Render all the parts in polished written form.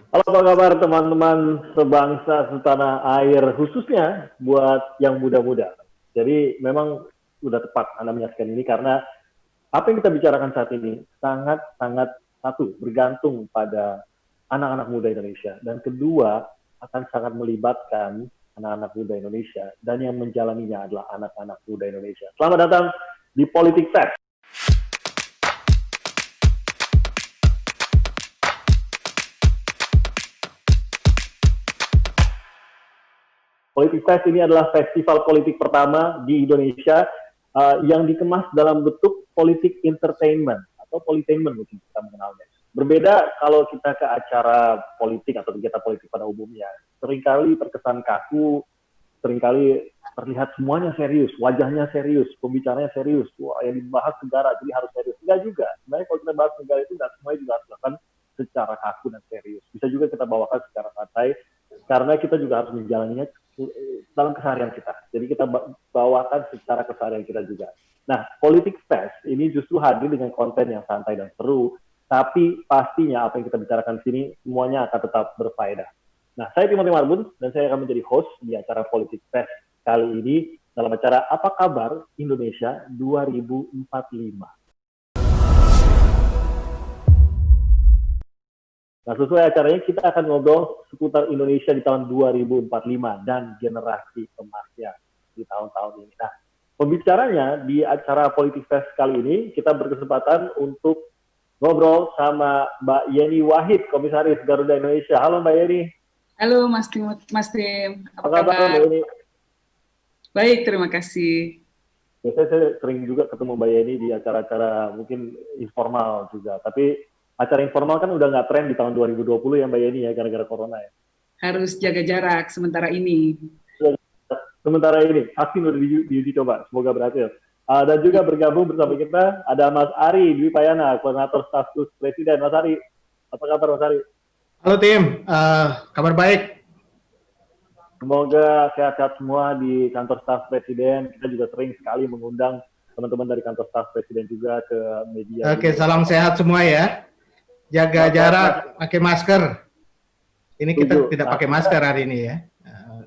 Halo, apa kabar teman-teman sebangsa setanah air, khususnya buat yang muda-muda. Jadi memang sudah tepat Anda menyaksikan ini karena apa yang kita bicarakan saat ini sangat-sangat satu, bergantung pada anak-anak muda Indonesia. Dan kedua, akan sangat melibatkan anak-anak muda Indonesia. Dan yang menjalaninya adalah anak-anak muda Indonesia. Selamat datang di Politik Tech. Politik Fest ini adalah festival politik pertama di Indonesia yang dikemas dalam bentuk politik entertainment atau politainment mungkin kita mengenalnya. Berbeda kalau kita ke acara politik atau kegiatan politik pada umumnya. Seringkali terkesan kaku, seringkali terlihat semuanya serius, wajahnya serius, pembicaranya serius. Wah, yang dibahas negara jadi harus serius. Enggak juga. Sebenarnya kalau kita bahas negara itu enggak semuanya juga harus dilakukan secara kaku dan serius. Bisa juga kita bawakan secara santai karena kita juga harus menjalaninya dalam keseharian kita. Jadi kita bawakan secara keseharian kita juga. Nah, Politik Fest ini justru hadir dengan konten yang santai dan seru, tapi pastinya apa yang kita bicarakan di sini semuanya akan tetap berfaedah. Nah, saya Timothy Marbun dan saya akan menjadi host di acara Politik Fest kali ini dalam acara Apa Kabar Indonesia 2045. Nah, sesuai acaranya kita akan ngobrol seputar Indonesia di tahun 2045 dan generasi emasnya di tahun-tahun ini. Nah, pembicaranya di acara Politik Fest kali ini, kita berkesempatan untuk ngobrol sama Mbak Yeni Wahid, Komisaris Garuda Indonesia. Halo Mbak Yeni. Halo Mas Tim, apa kabar Mbak Yeni? Baik, terima kasih. Biasanya saya sering juga ketemu Mbak Yeni di acara-acara mungkin informal juga, tapi acara informal kan udah nggak tren di tahun 2020 ya Mbak Yeni ya, gara-gara corona ya. Harus jaga jarak sementara ini. Sementara ini, vaksin udah diuji coba, semoga berhasil. Dan juga bergabung bersama kita ada Mas Ari Dwi Payana, Koordinator Staf Sus Presiden. Mas Ari, apa kabar Mas Ari? Halo tim, kabar baik. Semoga sehat-sehat semua di kantor staf Presiden. Kita juga sering sekali mengundang teman-teman dari kantor staf Presiden juga ke media. Oke, salam sehat semua ya. Jaga jarak, pakai masker. Ini kita tidak pakai masker hari ini ya.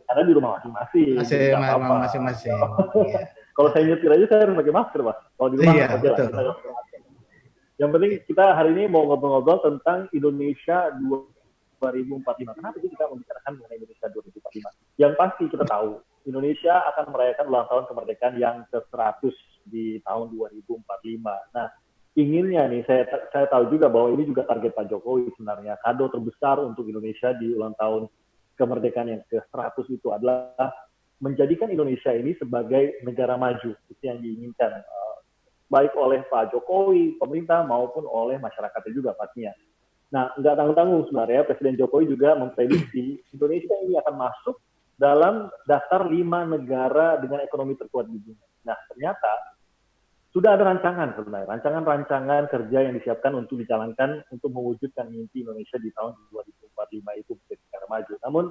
Karena di rumah masing-masing. Masing-masing. Kalau saya nyetir aja saya harus pakai masker, Pak. Kalau di rumah betul. Yang penting kita hari ini mau ngobrol-ngobrol tentang Indonesia 2045. Kenapa sih kita membicarakan mengenai Indonesia 2045? Yang pasti kita tahu Indonesia akan merayakan ulang tahun kemerdekaan yang ke-100 di tahun 2045. Nah, inginnya nih, saya tahu juga bahwa ini juga target Pak Jokowi sebenarnya. Kado terbesar untuk Indonesia di ulang tahun kemerdekaan yang ke-100 itu adalah menjadikan Indonesia ini sebagai negara maju. Itu yang diinginkan, baik oleh Pak Jokowi, pemerintah, maupun oleh masyarakatnya juga pastinya. Nah, nggak tanggung-tanggung sebenarnya, Presiden Jokowi juga memprediksi Indonesia ini akan masuk dalam daftar 5 negara dengan ekonomi terkuat di dunia. Nah, ternyata sudah ada rancangan sebenarnya, rancangan kerja yang disiapkan untuk dijalankan untuk mewujudkan mimpi Indonesia di tahun 2045 itu menjadi negara maju. Namun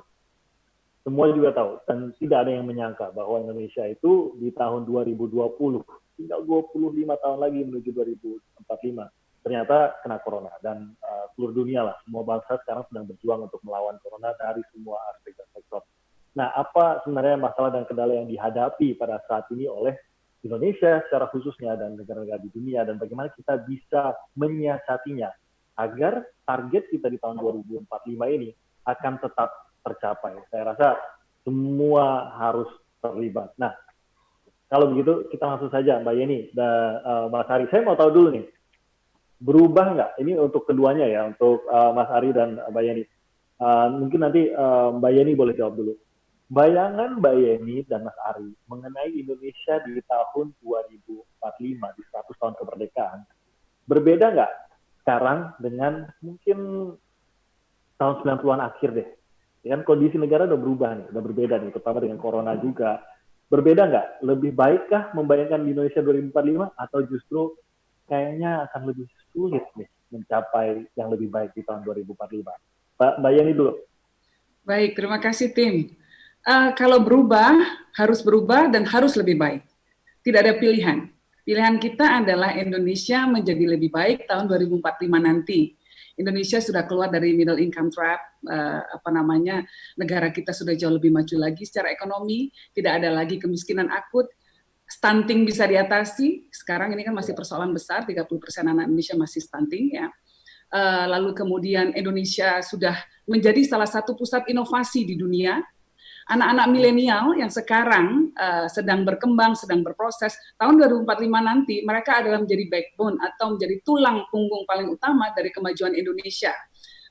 semua juga tahu dan tidak ada yang menyangka bahwa Indonesia itu di tahun 2020, tinggal 25 tahun lagi menuju 2045, ternyata kena corona dan seluruh dunia lah, semua bangsa sekarang sedang berjuang untuk melawan corona dari semua aspek dan sektor. Nah, apa sebenarnya masalah dan kendala yang dihadapi pada saat ini oleh Indonesia secara khususnya dan negara-negara di dunia, dan bagaimana kita bisa menyiasatinya agar target kita di tahun 2045 ini akan tetap tercapai. Saya rasa semua harus terlibat. Nah, kalau begitu kita langsung saja Mbak Yeni dan Mas Ari. Saya mau tahu dulu nih, berubah nggak? Ini untuk keduanya ya, untuk Mas Ari dan Mbak Yeni. Mungkin nanti Mbak Yeni boleh jawab dulu. Bayangan Mbak Yeni dan Mas Ari mengenai Indonesia di tahun 2045, di 100 tahun kemerdekaan, berbeda nggak sekarang dengan mungkin tahun 90-an akhir deh? Ya kan kondisi negara udah berubah nih, udah berbeda nih, terutama dengan corona juga. Berbeda nggak? Lebih baikkah membayangkan di Indonesia 2045 atau justru kayaknya akan lebih sulit nih mencapai yang lebih baik di tahun 2045? Mbak Yeni dulu. Baik, terima kasih tim. Kalau berubah, harus berubah dan harus lebih baik. Tidak ada pilihan. Pilihan kita adalah Indonesia menjadi lebih baik tahun 2045 nanti. Indonesia sudah keluar dari middle income trap, negara kita sudah jauh lebih maju lagi secara ekonomi, tidak ada lagi kemiskinan akut, stunting bisa diatasi. Sekarang ini kan masih persoalan besar, 30% anak Indonesia masih stunting ya. Lalu kemudian Indonesia sudah menjadi salah satu pusat inovasi di dunia. Anak-anak milenial yang sekarang sedang berkembang, sedang berproses, tahun 2045 nanti mereka adalah menjadi backbone atau menjadi tulang punggung paling utama dari kemajuan Indonesia.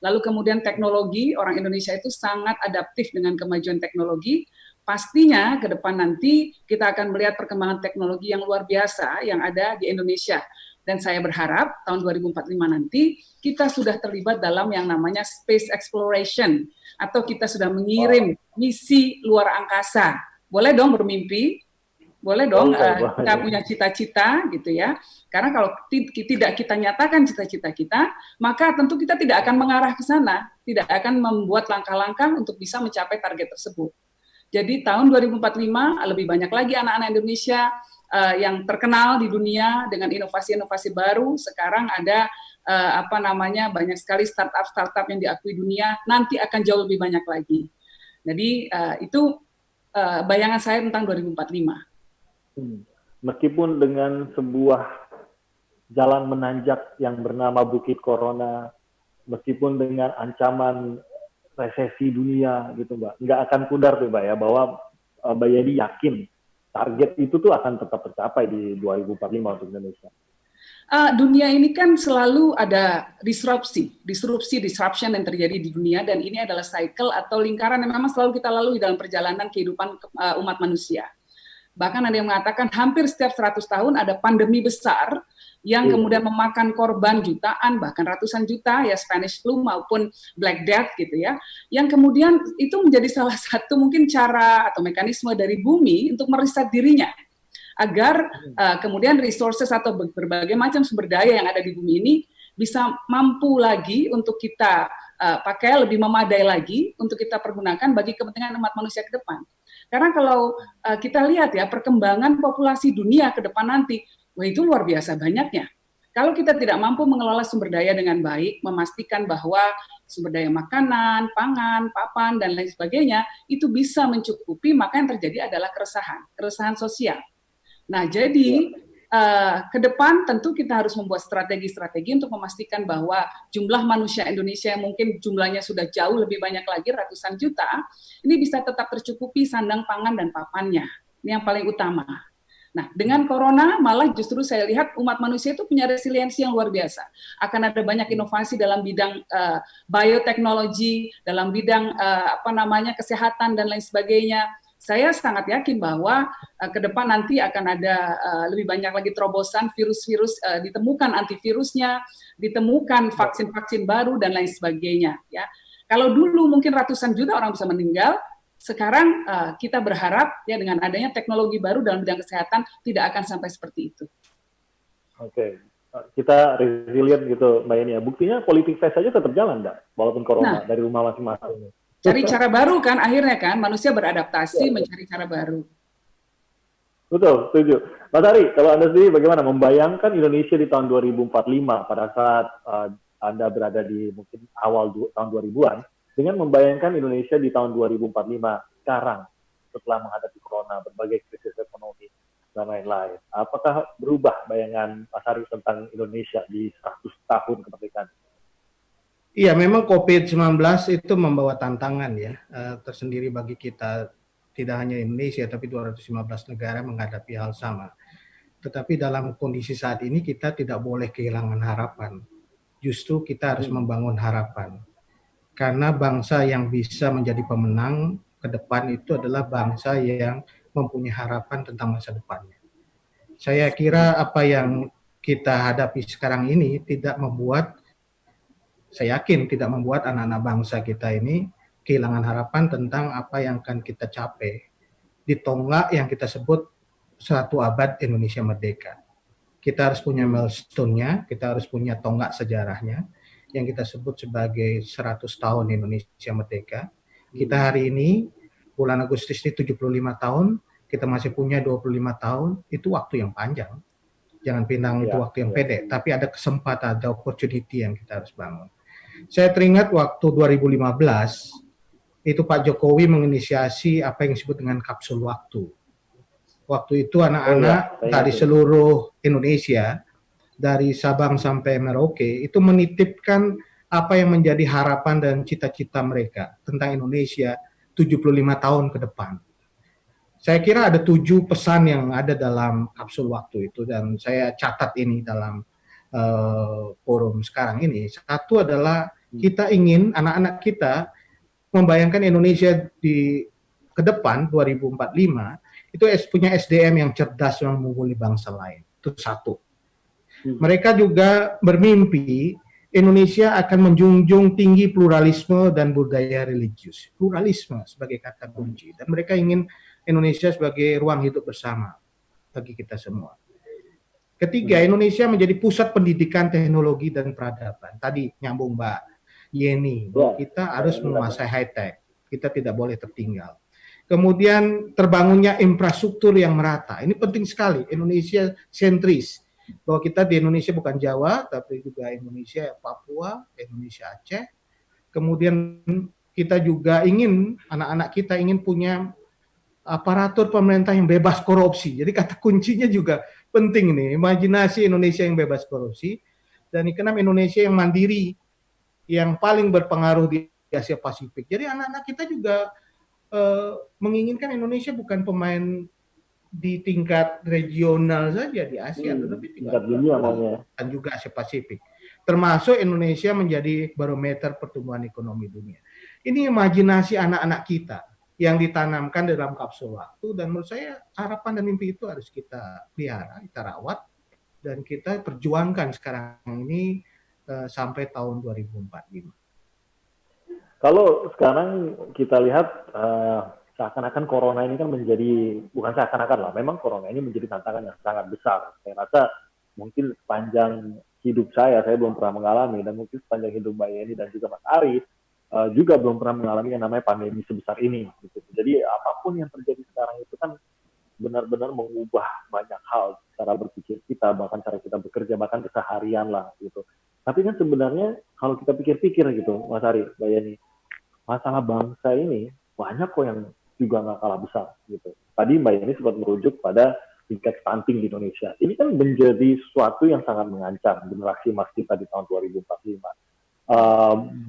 Lalu kemudian teknologi, orang Indonesia itu sangat adaptif dengan kemajuan teknologi. Pastinya ke depan nanti kita akan melihat perkembangan teknologi yang luar biasa yang ada di Indonesia. Dan saya berharap tahun 2045 nanti kita sudah terlibat dalam yang namanya space exploration, atau kita sudah mengirim misi luar angkasa. Boleh dong bermimpi, boleh dong kita punya cita-cita gitu ya. Karena kalau tidak kita nyatakan cita-cita kita, maka tentu kita tidak akan mengarah ke sana, tidak akan membuat langkah-langkah untuk bisa mencapai target tersebut. Jadi tahun 2045 lebih banyak lagi anak-anak Indonesia yang terkenal di dunia dengan inovasi-inovasi baru. Sekarang ada banyak sekali startup yang diakui dunia, nanti akan jauh lebih banyak lagi. Jadi itu bayangan saya tentang 2045. Meskipun dengan sebuah jalan menanjak yang bernama Bukit Corona, meskipun dengan ancaman resesi dunia gitu Mbak, nggak akan pudar tuh Mbak ya, bahwa Mbak Yeni yakin target itu tuh akan tetap tercapai di 2045 untuk Indonesia. Dunia ini kan selalu ada disruption yang terjadi di dunia, dan ini adalah cycle atau lingkaran yang memang selalu kita lalui dalam perjalanan kehidupan umat manusia. Bahkan ada yang mengatakan hampir setiap 100 tahun ada pandemi besar yang kemudian memakan korban jutaan, bahkan ratusan juta, ya Spanish flu maupun Black Death gitu ya, yang kemudian itu menjadi salah satu mungkin cara atau mekanisme dari bumi untuk mereset dirinya, agar kemudian resources atau berbagai macam sumber daya yang ada di bumi ini bisa mampu lagi untuk kita pakai lebih memadai lagi untuk kita pergunakan bagi kepentingan umat manusia ke depan. Karena kalau kita lihat ya perkembangan populasi dunia ke depan nanti, wah itu luar biasa banyaknya. Kalau kita tidak mampu mengelola sumber daya dengan baik, memastikan bahwa sumber daya makanan, pangan, papan, dan lain sebagainya, itu bisa mencukupi, maka yang terjadi adalah keresahan sosial. Nah, jadi ke depan tentu kita harus membuat strategi-strategi untuk memastikan bahwa jumlah manusia Indonesia yang mungkin jumlahnya sudah jauh lebih banyak lagi, ratusan juta, ini bisa tetap tercukupi sandang pangan dan papannya. Ini yang paling utama. Nah, dengan corona malah justru saya lihat umat manusia itu punya resiliensi yang luar biasa. Akan ada banyak inovasi dalam bidang bioteknologi, dalam bidang kesehatan dan lain sebagainya. Saya sangat yakin bahwa ke depan nanti akan ada lebih banyak lagi terobosan virus-virus, ditemukan antivirusnya, ditemukan vaksin-vaksin baru dan lain sebagainya. Ya, kalau dulu mungkin ratusan juta orang bisa meninggal, sekarang kita berharap ya dengan adanya teknologi baru dalam bidang kesehatan tidak akan sampai seperti itu. Oke, kita resilient gitu Mbak Yeni ya. Buktinya politik face saja tetap jalan, walaupun corona dari rumah masing-masing. Cari cara baru kan, akhirnya kan manusia beradaptasi mencari cara baru. Betul, setuju. Mas Ari, kalau Anda sendiri bagaimana membayangkan Indonesia di tahun 2045 pada saat Anda berada di mungkin awal tahun 2000-an, dengan membayangkan Indonesia di tahun 2045 sekarang setelah menghadapi corona, berbagai krisis ekonomi, dan lain-lain. Apakah berubah bayangan Mas Ari tentang Indonesia di 100 tahun kemerdekaan? Iya, memang COVID-19 itu membawa tantangan ya tersendiri bagi kita, tidak hanya Indonesia tapi 215 negara menghadapi hal sama. Tetapi dalam kondisi saat ini kita tidak boleh kehilangan harapan. Justru kita harus membangun harapan. Karena bangsa yang bisa menjadi pemenang ke depan itu adalah bangsa yang mempunyai harapan tentang masa depannya. Saya kira apa yang kita hadapi sekarang ini saya yakin tidak membuat anak-anak bangsa kita ini kehilangan harapan tentang apa yang akan kita capai di tonggak yang kita sebut 100 abad Indonesia Merdeka. Kita harus punya milestone-nya, kita harus punya tonggak sejarahnya yang kita sebut sebagai 100 tahun Indonesia Merdeka. Kita hari ini bulan Agustus ini 75 tahun, kita masih punya 25 tahun, itu waktu yang panjang. Jangan pinang itu waktu yang pendek, tapi ada kesempatan, ada opportunity yang kita harus bangun. Saya teringat waktu 2015 itu Pak Jokowi menginisiasi apa yang disebut dengan kapsul waktu. Waktu itu anak-anak dari seluruh Indonesia, dari Sabang sampai Merauke, itu menitipkan apa yang menjadi harapan dan cita-cita mereka tentang Indonesia 75 tahun ke depan. Saya kira ada 7 pesan yang ada dalam kapsul waktu itu, dan saya catat ini dalam forum sekarang ini. Satu adalah kita ingin anak-anak kita membayangkan Indonesia di ke depan 2045 itu punya SDM yang cerdas yang mengungguli bangsa lain. Itu satu. Mereka juga bermimpi Indonesia akan menjunjung tinggi pluralisme dan budaya religius. Pluralisme sebagai kata kunci. Dan mereka ingin Indonesia sebagai ruang hidup bersama bagi kita semua. Ketiga, Indonesia menjadi pusat pendidikan, teknologi, dan peradaban. Tadi nyambung Mbak Yeni, bahwa kita harus menguasai high-tech. Kita tidak boleh tertinggal. Kemudian terbangunnya infrastruktur yang merata. Ini penting sekali, Indonesia sentris. Bahwa kita di Indonesia bukan Jawa, tapi juga Indonesia Papua, Indonesia Aceh. Kemudian kita juga ingin, anak-anak kita ingin punya aparatur pemerintah yang bebas korupsi. Jadi kata kuncinya juga penting nih, imajinasi Indonesia yang bebas korupsi, dan keenam Indonesia yang mandiri, yang paling berpengaruh di Asia Pasifik. Jadi anak-anak kita juga menginginkan Indonesia bukan pemain di tingkat regional saja di Asia, tetapi tingkat dunia dan juga Asia Pasifik. Termasuk Indonesia menjadi barometer pertumbuhan ekonomi dunia. Ini imajinasi anak-anak kita yang ditanamkan dalam kapsul waktu, dan menurut saya harapan dan mimpi itu harus kita pelihara, kita rawat, dan kita perjuangkan sekarang ini sampai tahun 2045. Kalau sekarang kita lihat seakan-akan corona ini kan menjadi, bukan seakan-akan lah, memang corona ini menjadi tantangan yang sangat besar. Saya rasa mungkin sepanjang hidup saya belum pernah mengalami, dan mungkin sepanjang hidup Mbak Yeni dan juga Mas Ari juga belum pernah mengalami yang namanya pandemi sebesar ini. Gitu. Jadi apapun yang terjadi sekarang itu kan benar-benar mengubah banyak hal cara berpikir kita, bahkan cara kita bekerja, bahkan keseharian lah gitu. Tapi kan sebenarnya kalau kita pikir-pikir gitu, Mas Ari, Mbak Yeni, masalah bangsa ini banyak kok yang juga nggak kalah besar gitu. Tadi Mbak Yeni sempat merujuk pada tingkat stunting di Indonesia. Ini kan menjadi sesuatu yang sangat mengancam generasi emas kita di tahun 2045.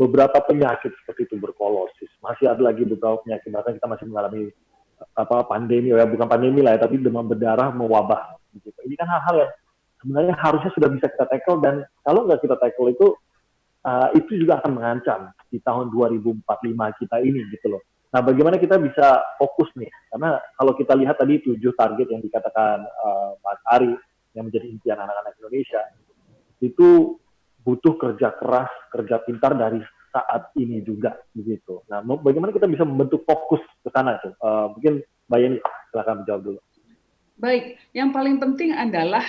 Beberapa penyakit seperti tuberkulosis, masih ada lagi beberapa penyakit, bahkan kita masih mengalami pandemi, ya bukan pandemi lah ya, tapi demam berdarah mewabah. Gitu. Ini kan hal-hal yang sebenarnya harusnya sudah bisa kita tackle, dan kalau nggak kita tackle itu juga akan mengancam di tahun 2045 kita ini gitu loh. Nah, bagaimana kita bisa fokus nih? Karena kalau kita lihat tadi 7 target yang dikatakan Mas Ari yang menjadi impian anak-anak Indonesia, itu butuh kerja keras, kerja pintar dari saat ini juga begitu. Nah, bagaimana kita bisa membentuk fokus ke sana itu? Mungkin Mbak Yeni, silakan menjawab dulu. Baik, yang paling penting adalah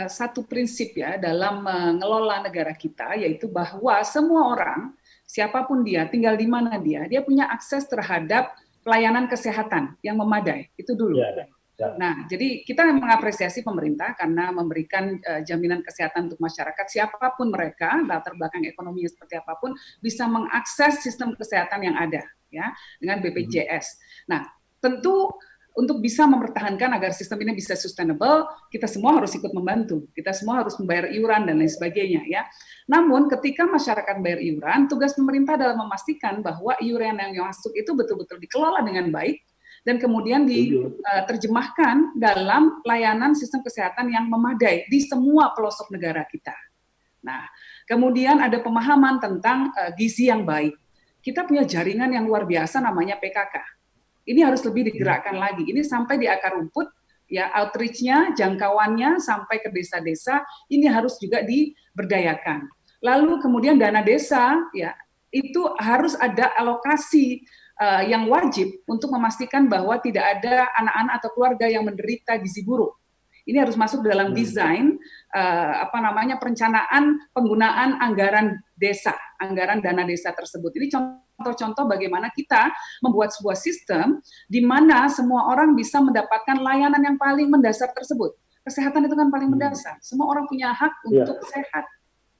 satu prinsip ya dalam mengelola negara kita, yaitu bahwa semua orang, siapapun dia, tinggal di mana dia punya akses terhadap pelayanan kesehatan yang memadai. Itu dulu. Ya. Nah, jadi kita mengapresiasi pemerintah karena memberikan jaminan kesehatan untuk masyarakat, siapapun mereka, latar belakang ekonominya seperti apapun, bisa mengakses sistem kesehatan yang ada, ya, dengan BPJS. Nah, tentu untuk bisa mempertahankan agar sistem ini bisa sustainable, kita semua harus ikut membantu, kita semua harus membayar iuran dan lain sebagainya, ya. Namun, ketika masyarakat bayar iuran, tugas pemerintah adalah memastikan bahwa iuran yang masuk itu betul-betul dikelola dengan baik, dan kemudian diterjemahkan dalam layanan sistem kesehatan yang memadai di semua pelosok negara kita. Nah, kemudian ada pemahaman tentang gizi yang baik. Kita punya jaringan yang luar biasa namanya PKK. Ini harus lebih digerakkan lagi. Ini sampai di akar rumput, ya, outreach-nya, jangkauannya sampai ke desa-desa, ini harus juga diberdayakan. Lalu kemudian dana desa, ya, itu harus ada alokasi yang wajib untuk memastikan bahwa tidak ada anak-anak atau keluarga yang menderita gizi buruk. Ini harus masuk dalam desain perencanaan penggunaan anggaran desa, anggaran dana desa tersebut. Ini contoh-contoh bagaimana kita membuat sebuah sistem di mana semua orang bisa mendapatkan layanan yang paling mendasar tersebut. Kesehatan itu kan paling mendasar. Semua orang punya hak untuk sehat.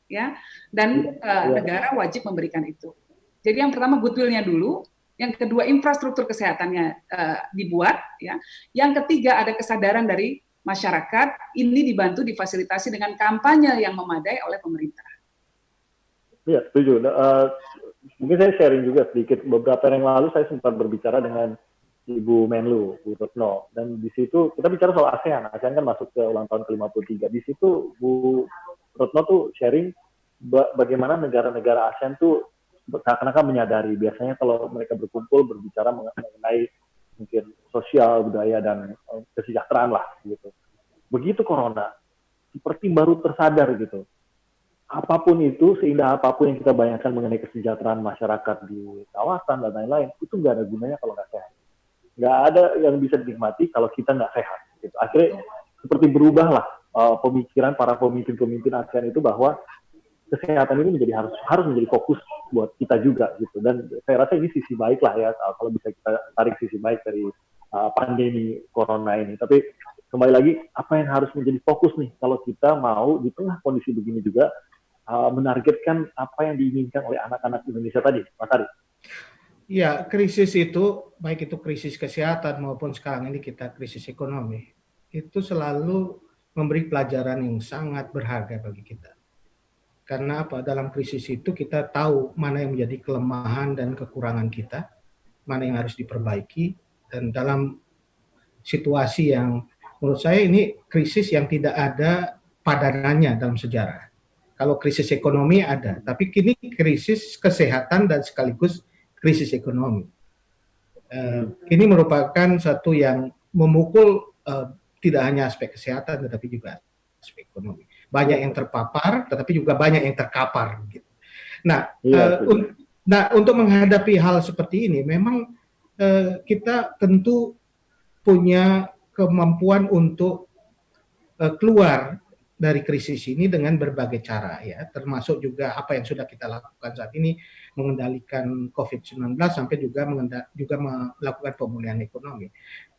ya, dan negara wajib memberikan itu. Jadi yang pertama goodwill-nya dulu, yang kedua infrastruktur kesehatannya dibuat, ya, yang ketiga ada kesadaran dari masyarakat, ini dibantu difasilitasi dengan kampanye yang memadai oleh pemerintah. Iya, setuju. Mungkin saya sharing juga sedikit. Beberapa hari yang lalu saya sempat berbicara dengan Ibu Menlu, Bu Retno, dan di situ kita bicara soal ASEAN. ASEAN kan masuk ke ulang tahun ke-53. Di situ Bu Retno tuh sharing bagaimana negara-negara ASEAN tuh seakan-akan menyadari. Biasanya kalau mereka berkumpul berbicara mengenai mungkin sosial, budaya, dan kesejahteraan lah gitu. Begitu corona, seperti baru tersadar gitu. Apapun itu, seindah apapun yang kita bayangkan mengenai kesejahteraan masyarakat di kawasan dan lain-lain, itu nggak ada gunanya kalau nggak sehat. Nggak ada yang bisa dinikmati kalau kita nggak sehat. Gitu. Akhirnya seperti berubahlah pemikiran para pemimpin-pemimpin ASEAN itu bahwa kesehatan ini harus menjadi fokus buat kita juga gitu. Dan saya rasa ini sisi baik lah ya kalau bisa kita tarik sisi baik dari pandemi corona ini. Tapi kembali lagi apa yang harus menjadi fokus nih kalau kita mau di tengah kondisi begini juga menargetkan apa yang diinginkan oleh anak-anak Indonesia tadi, Mas Ari. Ya, krisis itu, baik itu krisis kesehatan maupun sekarang ini kita krisis ekonomi, itu selalu memberi pelajaran yang sangat berharga bagi kita. Karena apa? Dalam krisis itu kita tahu mana yang menjadi kelemahan dan kekurangan kita, mana yang harus diperbaiki, dan dalam situasi yang menurut saya ini krisis yang tidak ada padanannya dalam sejarah. Kalau krisis ekonomi ada, tapi kini krisis kesehatan dan sekaligus krisis ekonomi. Ini merupakan satu yang memukul tidak hanya aspek kesehatan, tetapi juga aspek ekonomi. Banyak yang terpapar, tetapi juga banyak yang terkapar. Gitu. Nah, untuk menghadapi hal seperti ini, memang kita tentu punya kemampuan untuk keluar dari krisis ini dengan berbagai cara ya, termasuk juga apa yang sudah kita lakukan saat ini mengendalikan COVID-19 sampai juga melakukan pemulihan ekonomi.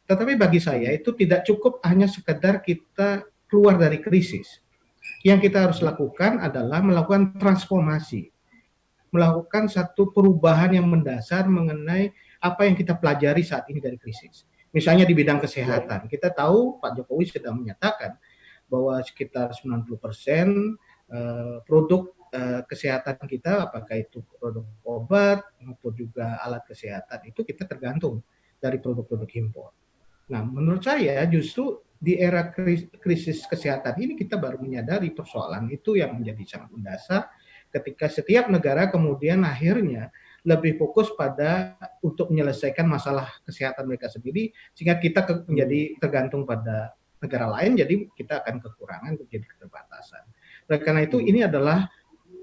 Tetapi bagi saya itu tidak cukup hanya sekedar kita keluar dari krisis. Yang kita harus lakukan adalah melakukan transformasi, melakukan satu perubahan yang mendasar mengenai apa yang kita pelajari saat ini dari krisis. Misalnya di bidang kesehatan, kita tahu Pak Jokowi sudah menyatakan bahwa sekitar 90% produk kesehatan kita, apakah itu produk obat maupun juga alat kesehatan, itu kita tergantung dari produk-produk impor. Nah, menurut saya justru di era krisis kesehatan ini kita baru menyadari persoalan itu yang menjadi sangat mendasar ketika setiap negara kemudian akhirnya lebih fokus pada untuk menyelesaikan masalah kesehatan mereka sendiri, sehingga kita menjadi tergantung pada negara lain, jadi kita akan kekurangan, terjadi keterbatasan. Oleh karena itu ini adalah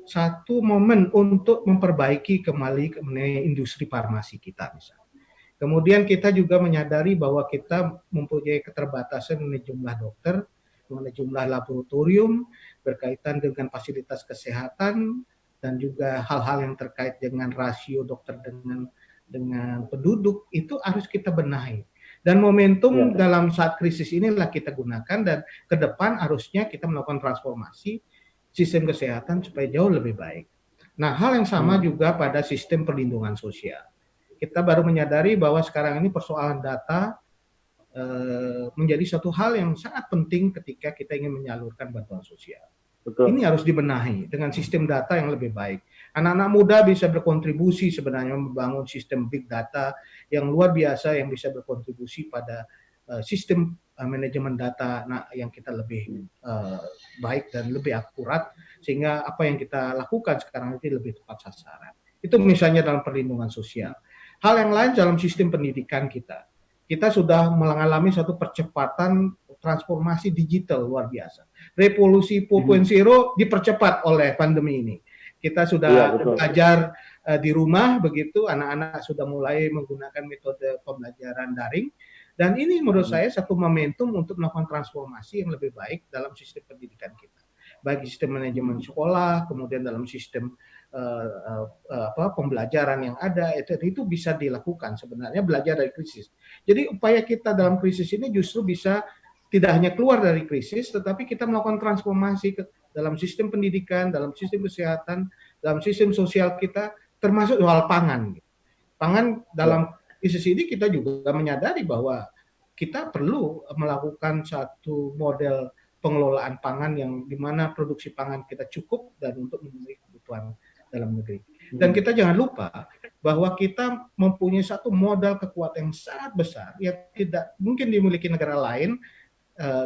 satu momen untuk memperbaiki kembali mengenai industri farmasi kita misalnya. Kemudian kita juga menyadari bahwa kita mempunyai keterbatasan mengenai jumlah dokter, mengenai jumlah laboratorium, berkaitan dengan fasilitas kesehatan, dan juga hal-hal yang terkait dengan rasio dokter dengan penduduk, itu harus kita benahi. Dan momentum dalam saat krisis inilah kita gunakan, dan ke depan harusnya kita melakukan transformasi sistem kesehatan supaya jauh lebih baik. Nah, hal yang sama juga pada sistem perlindungan sosial. Kita baru menyadari bahwa sekarang ini persoalan data menjadi suatu hal yang sangat penting ketika kita ingin menyalurkan bantuan sosial. Betul. Ini harus dibenahi dengan sistem data yang lebih baik. Anak-anak muda bisa berkontribusi sebenarnya membangun sistem big data yang luar biasa yang bisa berkontribusi pada sistem manajemen data yang kita lebih baik dan lebih akurat, sehingga apa yang kita lakukan sekarang ini lebih tepat sasaran. Itu misalnya dalam perlindungan sosial. Hal yang lain dalam sistem pendidikan kita. Kita sudah mengalami satu percepatan transformasi digital luar biasa. Revolusi 4.0 dipercepat oleh pandemi ini. Kita sudah belajar di rumah begitu, anak-anak sudah mulai menggunakan metode pembelajaran daring, dan ini menurut saya satu momentum untuk melakukan transformasi yang lebih baik dalam sistem pendidikan kita. Baik sistem manajemen sekolah, kemudian dalam sistem pembelajaran yang ada, itu bisa dilakukan sebenarnya belajar dari krisis. Jadi upaya kita dalam krisis ini justru bisa tidak hanya keluar dari krisis, tetapi kita melakukan transformasi dalam sistem pendidikan, dalam sistem kesehatan, dalam sistem sosial kita, termasuk soal pangan. Pangan dalam krisis ini kita juga menyadari bahwa kita perlu melakukan satu model pengelolaan pangan yang di mana produksi pangan kita cukup dan untuk memenuhi kebutuhan dalam negeri. Dan kita jangan lupa bahwa kita mempunyai satu modal kekuatan yang sangat besar yang tidak mungkin dimiliki negara lain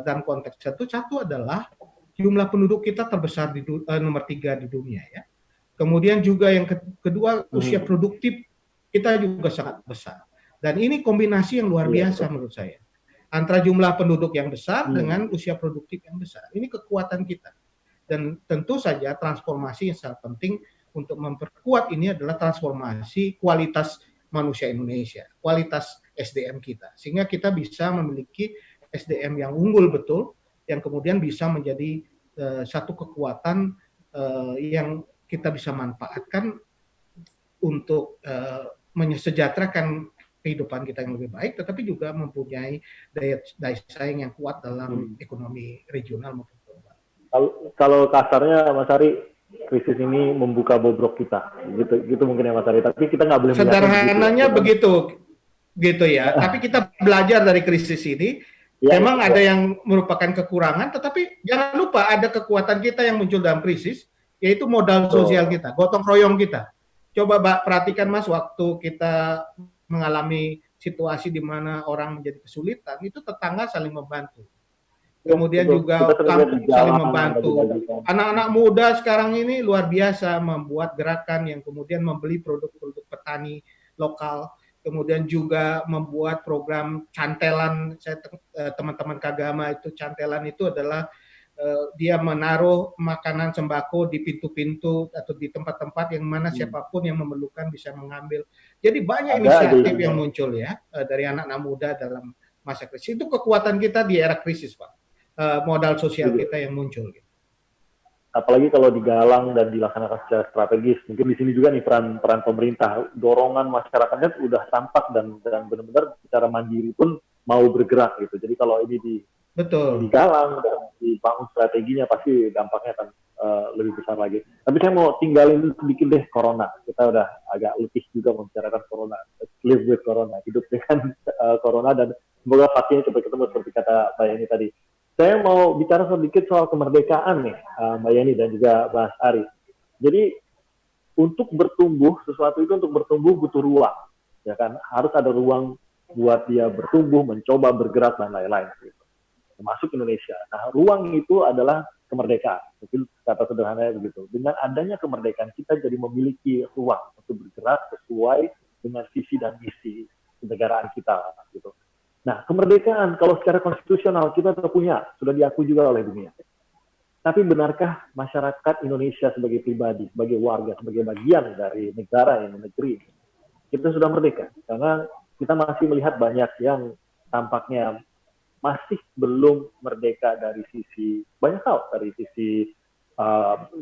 dalam konteks itu. Satu adalah jumlah penduduk kita terbesar di nomor 3 di dunia ya. Kemudian juga yang kedua usia produktif kita juga sangat besar. Dan ini kombinasi yang luar biasa menurut saya. Antara jumlah penduduk yang besar dengan usia produktif yang besar. Ini kekuatan kita. Dan tentu saja transformasi yang sangat penting untuk memperkuat ini adalah transformasi kualitas manusia Indonesia, kualitas SDM kita. Sehingga kita bisa memiliki SDM yang unggul betul, yang kemudian bisa menjadi satu kekuatan yang kita bisa manfaatkan untuk menyejahterakan kehidupan kita yang lebih baik, tetapi juga mempunyai daya saing yang kuat dalam ekonomi regional maupun global. Kalau kasarnya Mas Ari, krisis ini membuka bobrok kita, gitu mungkin ya Mas Ari. Tapi kita nggak boleh. Sederhananya begitu ya. Tapi kita belajar dari krisis ini. Memang ada yang merupakan kekurangan, tetapi jangan lupa ada kekuatan kita yang muncul dalam krisis, yaitu modal sosial kita, gotong royong kita. Coba perhatikan Mas, waktu kita mengalami situasi di mana orang menjadi kesulitan, itu tetangga saling membantu. Kemudian juga kampung saling membantu. Anak-anak muda sekarang ini luar biasa membuat gerakan yang kemudian membeli produk-produk petani lokal. Kemudian juga membuat program cantelan. Teman-teman Kagama itu cantelan itu adalah dia menaruh makanan sembako di pintu-pintu atau di tempat-tempat yang mana siapapun yang memerlukan bisa mengambil. Jadi banyak inisiatif yang muncul ya dari anak-anak muda dalam masa krisis. Itu kekuatan kita di era krisis, Pak. Modal sosial kita yang muncul. Gitu. Apalagi kalau digalang dan dilaksanakan secara strategis. Mungkin di sini juga nih peran pemerintah, dorongan masyarakatnya udah tampak dan benar-benar secara mandiri pun mau bergerak gitu. Jadi kalau ini digalang dan dibangun strateginya, pasti dampaknya akan lebih besar lagi. Tapi saya mau tinggalin sedikit deh corona. Kita udah agak letih juga membicarakan corona. Live with corona, hidup dengan corona, dan semoga vaksinnya cepat ketemu seperti kata Mbak Yani tadi. Saya mau bicara sedikit soal kemerdekaan nih, Mbak Yani dan juga Mas Ari. Jadi untuk bertumbuh, sesuatu itu untuk bertumbuh butuh ruang, ya kan? Harus ada ruang buat dia bertumbuh, mencoba bergerak dan lain-lain. Gitu. Termasuk Indonesia. Nah, ruang itu adalah kemerdekaan. Mungkin kata sederhananya begitu. Dengan adanya kemerdekaan, kita jadi memiliki ruang untuk bergerak sesuai dengan visi dan misi kenegaraan kita, gitu. Nah, kemerdekaan kalau secara konstitusional kita sudah punya, sudah diakui juga oleh dunia. Tapi benarkah masyarakat Indonesia sebagai pribadi, sebagai warga, sebagai bagian dari negara yang negeri, kita sudah merdeka? Karena kita masih melihat banyak yang tampaknya masih belum merdeka dari sisi banyak hal, dari sisi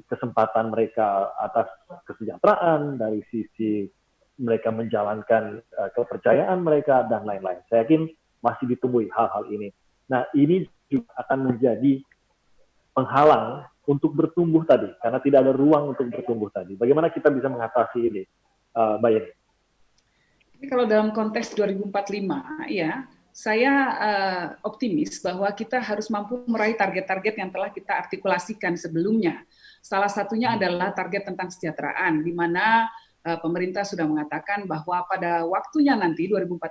kesempatan mereka atas kesejahteraan, dari sisi mereka menjalankan kepercayaan mereka, dan lain-lain. Saya yakin masih ditemui hal-hal ini. Nah, ini juga akan menjadi penghalang untuk bertumbuh tadi, karena tidak ada ruang untuk bertumbuh tadi. Bagaimana kita bisa mengatasi ini, Mbak Yani? Ini kalau dalam konteks 2045, ya, saya optimis bahwa kita harus mampu meraih target-target yang telah kita artikulasikan sebelumnya. Salah satunya adalah target tentang kesejahteraan, di mana pemerintah sudah mengatakan bahwa pada waktunya nanti 2045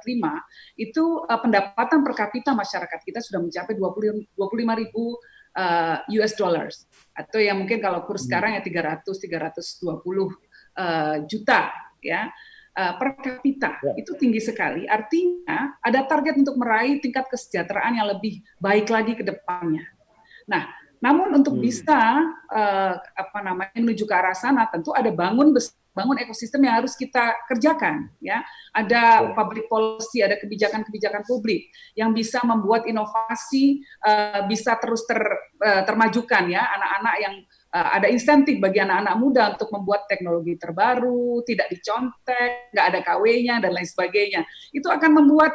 itu pendapatan per kapita masyarakat kita sudah mencapai 25.000 US dollars, atau yang mungkin kalau kurs sekarang ya 320 juta ya per kapita. Itu tinggi sekali. Artinya ada target untuk meraih tingkat kesejahteraan yang lebih baik lagi ke depannya. Nah, namun untuk bisa menuju ke arah sana, tentu ada bangun ekosistem yang harus kita kerjakan, ya. Ada public policy, ada kebijakan-kebijakan publik yang bisa membuat inovasi bisa terus termajukan, ya. Anak-anak yang ada insentif bagi anak-anak muda untuk membuat teknologi terbaru, tidak dicontek, nggak ada KW-nya dan lain sebagainya. Itu akan membuat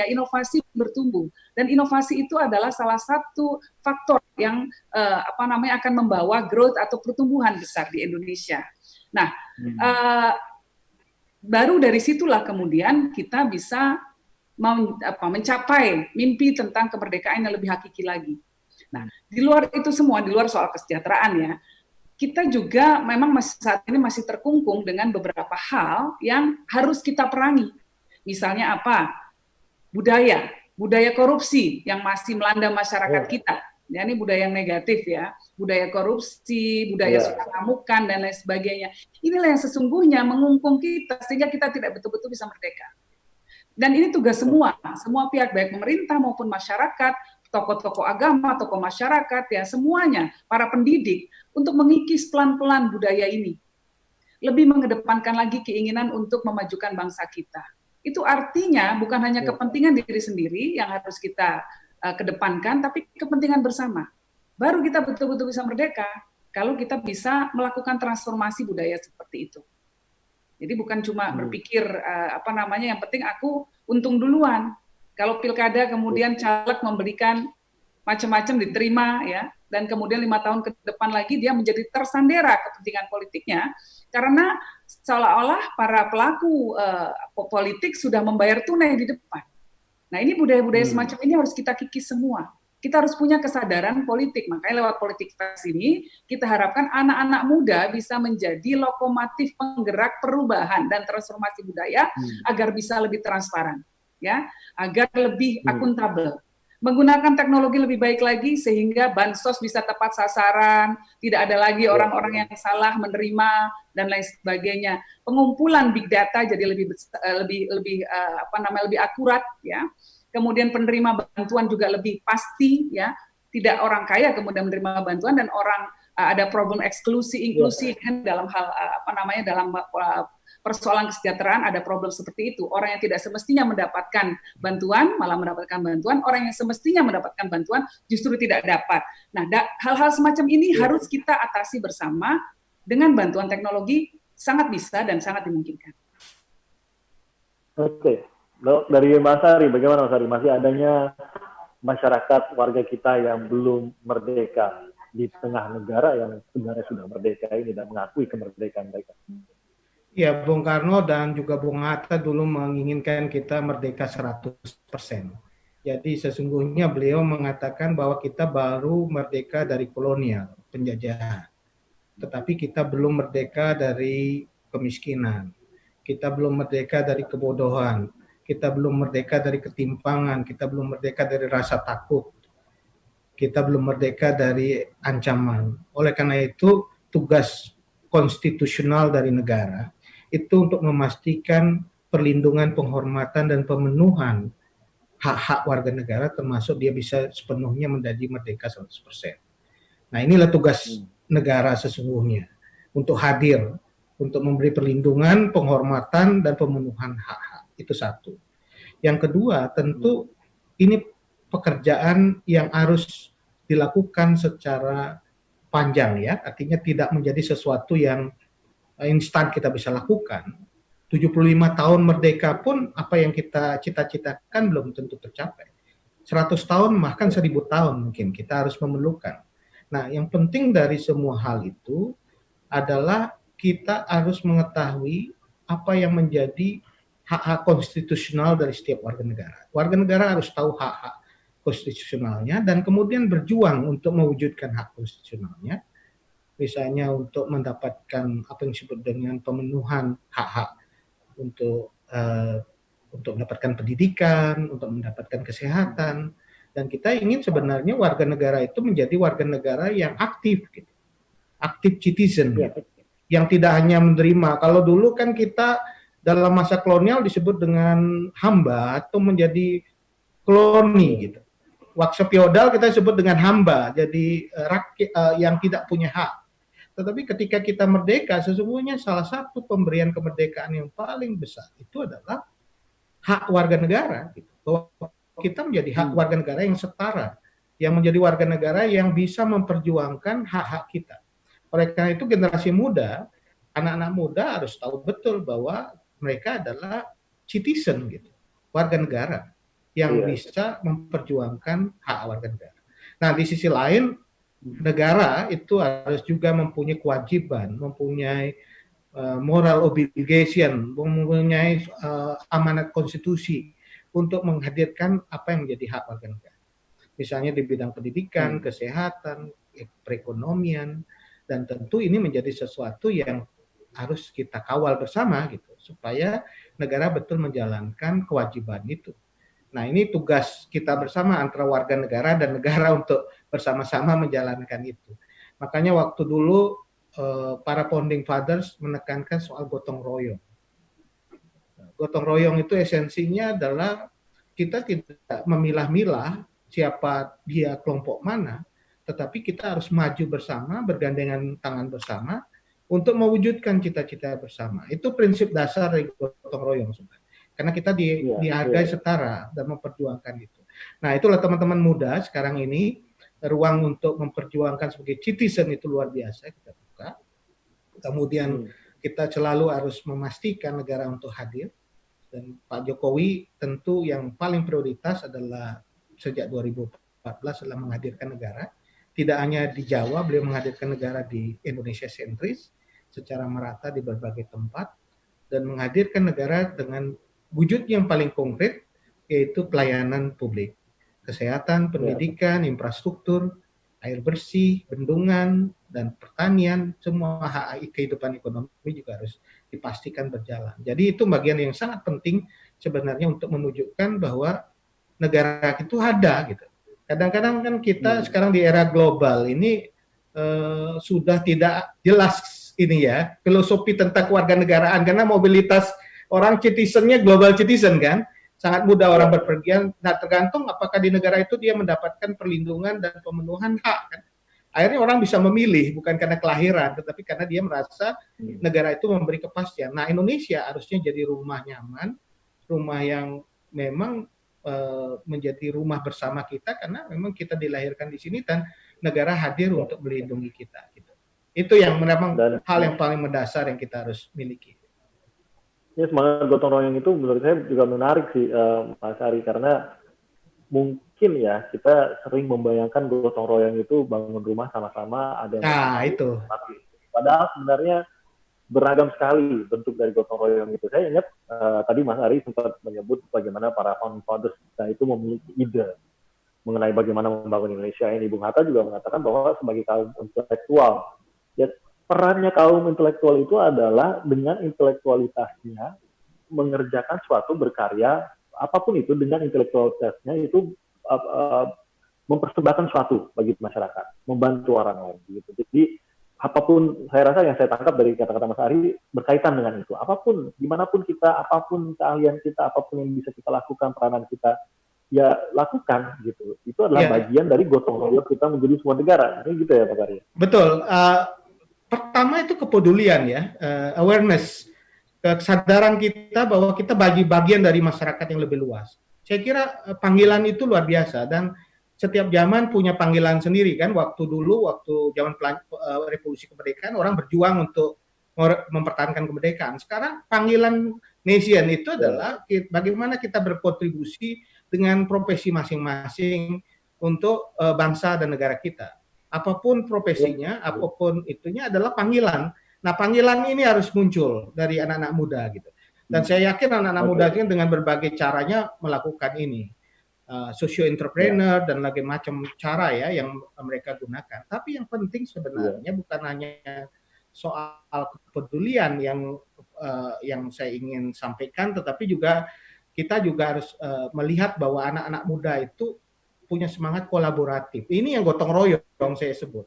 inovasi bertumbuh, dan inovasi itu adalah salah satu faktor yang akan membawa growth atau pertumbuhan besar di Indonesia. Nah, baru dari situlah kemudian kita bisa mencapai mimpi tentang kemerdekaan yang lebih hakiki lagi. Nah, di luar itu semua, di luar soal kesejahteraan ya, kita juga memang saat ini masih terkungkung dengan beberapa hal yang harus kita perangi. Misalnya apa? Budaya korupsi yang masih melanda masyarakat kita. Ya, ini budaya yang negatif ya, budaya korupsi, budaya suka ngamukan dan lain sebagainya. Inilah yang sesungguhnya mengungkung kita sehingga kita tidak betul-betul bisa merdeka. Dan ini tugas semua pihak, baik pemerintah maupun masyarakat, tokoh-tokoh agama, tokoh masyarakat, ya semuanya, para pendidik, untuk mengikis pelan-pelan budaya ini. Lebih mengedepankan lagi keinginan untuk memajukan bangsa kita. Itu artinya bukan hanya kepentingan diri sendiri yang harus kita kedepankan, tapi kepentingan bersama. Baru kita betul-betul bisa merdeka, kalau kita bisa melakukan transformasi budaya seperti itu. Jadi bukan cuma berpikir yang penting aku untung duluan. Kalau pilkada kemudian caleg memberikan macam-macam diterima ya, dan kemudian 5 tahun ke depan lagi dia menjadi tersandera kepentingan politiknya, karena seolah-olah para pelaku politik sudah membayar tunai di depan. Nah, ini budaya-budaya semacam ini harus kita kikis semua. Kita harus punya kesadaran politik, makanya lewat Politik Fest ini kita harapkan anak-anak muda bisa menjadi lokomotif penggerak perubahan dan transformasi budaya agar bisa lebih transparan, ya, agar lebih akuntabel. Menggunakan teknologi lebih baik lagi sehingga bansos bisa tepat sasaran, tidak ada lagi orang-orang yang salah menerima dan lain sebagainya. Pengumpulan big data jadi lebih akurat ya. Kemudian penerima bantuan juga lebih pasti ya. Tidak orang kaya kemudian menerima bantuan dan orang ada problem inklusi kan dalam hal dalam persoalan kesejahteraan ada problem seperti itu. Orang yang tidak semestinya mendapatkan bantuan malah mendapatkan bantuan, orang yang semestinya mendapatkan bantuan justru tidak dapat. Nah, hal-hal semacam ini harus kita atasi bersama dengan bantuan teknologi, sangat bisa dan sangat dimungkinkan. Oke. Dari Mas Ari, bagaimana Mas Ari? Masih adanya masyarakat warga kita yang belum merdeka di tengah negara yang sebenarnya sudah merdeka ini dan mengakui kemerdekaan mereka. Ya, Bung Karno dan juga Bung Hatta dulu menginginkan kita merdeka 100%. Jadi sesungguhnya beliau mengatakan bahwa kita baru merdeka dari kolonial, penjajahan. Tetapi kita belum merdeka dari kemiskinan. Kita belum merdeka dari kebodohan. Kita belum merdeka dari ketimpangan. Kita belum merdeka dari rasa takut. Kita belum merdeka dari ancaman. Oleh karena itu, tugas konstitusional dari negara itu untuk memastikan perlindungan, penghormatan, dan pemenuhan hak-hak warga negara, termasuk dia bisa sepenuhnya menjadi merdeka 100%. Nah, inilah tugas negara sesungguhnya, untuk hadir, untuk memberi perlindungan, penghormatan, dan pemenuhan hak-hak. Itu satu. Yang kedua, tentu ini pekerjaan yang harus dilakukan secara panjang ya, artinya tidak menjadi sesuatu yang instan kita bisa lakukan. 75 tahun merdeka pun apa yang kita cita-citakan belum tentu tercapai. 100 tahun bahkan 1000 tahun mungkin kita harus memerlukan. Nah, yang penting dari semua hal itu adalah kita harus mengetahui apa yang menjadi hak-hak konstitusional dari setiap warga negara. Warga negara harus tahu hak-hak konstitusionalnya dan kemudian berjuang untuk mewujudkan hak konstitusionalnya. Misalnya untuk mendapatkan apa yang disebut dengan pemenuhan hak-hak untuk mendapatkan pendidikan, untuk mendapatkan kesehatan, dan kita ingin sebenarnya warga negara itu menjadi warga negara yang aktif, gitu. Aktif citizen, gitu. Yang tidak hanya menerima. Kalau dulu kan kita dalam masa kolonial disebut dengan hamba atau menjadi koloni, gitu. Waktu feodal kita sebut dengan hamba, jadi rakyat yang tidak punya hak. Tetapi ketika kita merdeka, sesungguhnya salah satu pemberian kemerdekaan yang paling besar itu adalah hak warga negara. Gitu. Bahwa kita menjadi hak warga negara yang setara yang menjadi warga negara yang bisa memperjuangkan hak-hak kita. Oleh karena itu generasi muda, anak-anak muda harus tahu betul bahwa mereka adalah citizen gitu, warga negara yang bisa memperjuangkan hak warga negara. Nah, di sisi lain negara itu harus juga mempunyai kewajiban, mempunyai moral obligation, mempunyai amanat konstitusi untuk menghadirkan apa yang menjadi hak warga negara. Misalnya di bidang pendidikan, kesehatan, perekonomian, dan tentu ini menjadi sesuatu yang harus kita kawal bersama gitu, supaya negara betul menjalankan kewajiban itu. Nah, ini tugas kita bersama antara warga negara dan negara untuk bersama-sama menjalankan itu. Makanya waktu dulu para founding fathers menekankan soal gotong royong. Gotong royong itu esensinya adalah kita tidak memilah-milah siapa dia kelompok mana, tetapi kita harus maju bersama, bergandengan tangan bersama untuk mewujudkan cita-cita bersama. Itu prinsip dasar dari gotong royong sebenarnya. Karena kita dihargai setara dan memperjuangkan itu. Nah, itulah teman-teman muda sekarang ini, ruang untuk memperjuangkan sebagai citizen itu luar biasa kita buka. Kemudian kita selalu harus memastikan negara untuk hadir. Dan Pak Jokowi tentu yang paling prioritas adalah sejak 2014 adalah menghadirkan negara. Tidak hanya di Jawa, beliau menghadirkan negara di Indonesia sentris secara merata di berbagai tempat dan menghadirkan negara dengan wujud yang paling konkret, yaitu pelayanan publik. Kesehatan, pendidikan, infrastruktur, air bersih, bendungan, dan pertanian, semua hak kehidupan ekonomi juga harus dipastikan berjalan. Jadi itu bagian yang sangat penting sebenarnya untuk menunjukkan bahwa negara itu ada gitu. Kadang-kadang kan kita sekarang di era global ini sudah tidak jelas ini ya, filosofi tentang kewarganegaraan karena mobilitas orang citizennya global citizen kan, sangat mudah orang berpergian. Nah, tergantung apakah di negara itu dia mendapatkan perlindungan dan pemenuhan hak kan. Akhirnya orang bisa memilih bukan karena kelahiran, tetapi karena dia merasa negara itu memberi kepastian. Nah, Indonesia harusnya jadi rumah nyaman, rumah yang memang menjadi rumah bersama kita karena memang kita dilahirkan di sini dan negara hadir untuk melindungi kita. Gitu. Itu yang memang hal yang paling mendasar yang kita harus miliki. Ya, semangat gotong royong itu menurut saya juga menarik sih, Mas Ari, karena mungkin ya kita sering membayangkan gotong royong itu bangun rumah sama-sama ada yang itu. Padahal sebenarnya beragam sekali bentuk dari gotong royong itu. Saya ingat tadi Mas Ari sempat menyebut bagaimana para founding fathers kita itu memiliki ide mengenai bagaimana membangun Indonesia ini. Bung Hatta juga mengatakan bahwa sebagai kaum intelektual, ya perannya kaum intelektual itu adalah dengan intelektualitasnya mengerjakan suatu berkarya apapun itu dengan intelektualitasnya itu mempersembahkan suatu bagi masyarakat, membantu orang lain gitu. Jadi apapun saya rasa yang saya tangkap dari kata-kata Mas Ari berkaitan dengan itu. Apapun, dimanapun kita, apapun keahlian kita, apapun yang bisa kita lakukan, peranan kita, ya lakukan gitu. Itu adalah bagian dari gotong royong kita menjadi sebuah negara. Ini gitu ya Pak Ari. Betul. Pertama itu kepedulian ya, awareness, kesadaran kita bahwa kita bagian dari masyarakat yang lebih luas. Saya kira panggilan itu luar biasa dan setiap zaman punya panggilan sendiri kan. Waktu zaman revolusi kemerdekaan orang berjuang untuk mempertahankan kemerdekaan. Sekarang panggilan nation itu adalah bagaimana kita berkontribusi dengan profesi masing-masing untuk bangsa dan negara kita. Apapun profesinya, apapun itunya adalah panggilan. Nah, panggilan ini harus muncul dari anak-anak muda gitu. Dan saya yakin anak-anak muda ini dengan berbagai caranya melakukan ini. Socio entrepreneur dan berbagai macam cara ya yang mereka gunakan. Tapi yang penting sebenarnya bukan hanya soal kepedulian yang saya ingin sampaikan, tetapi juga kita juga harus melihat bahwa anak-anak muda itu punya semangat kolaboratif. Ini yang gotong royong saya sebut.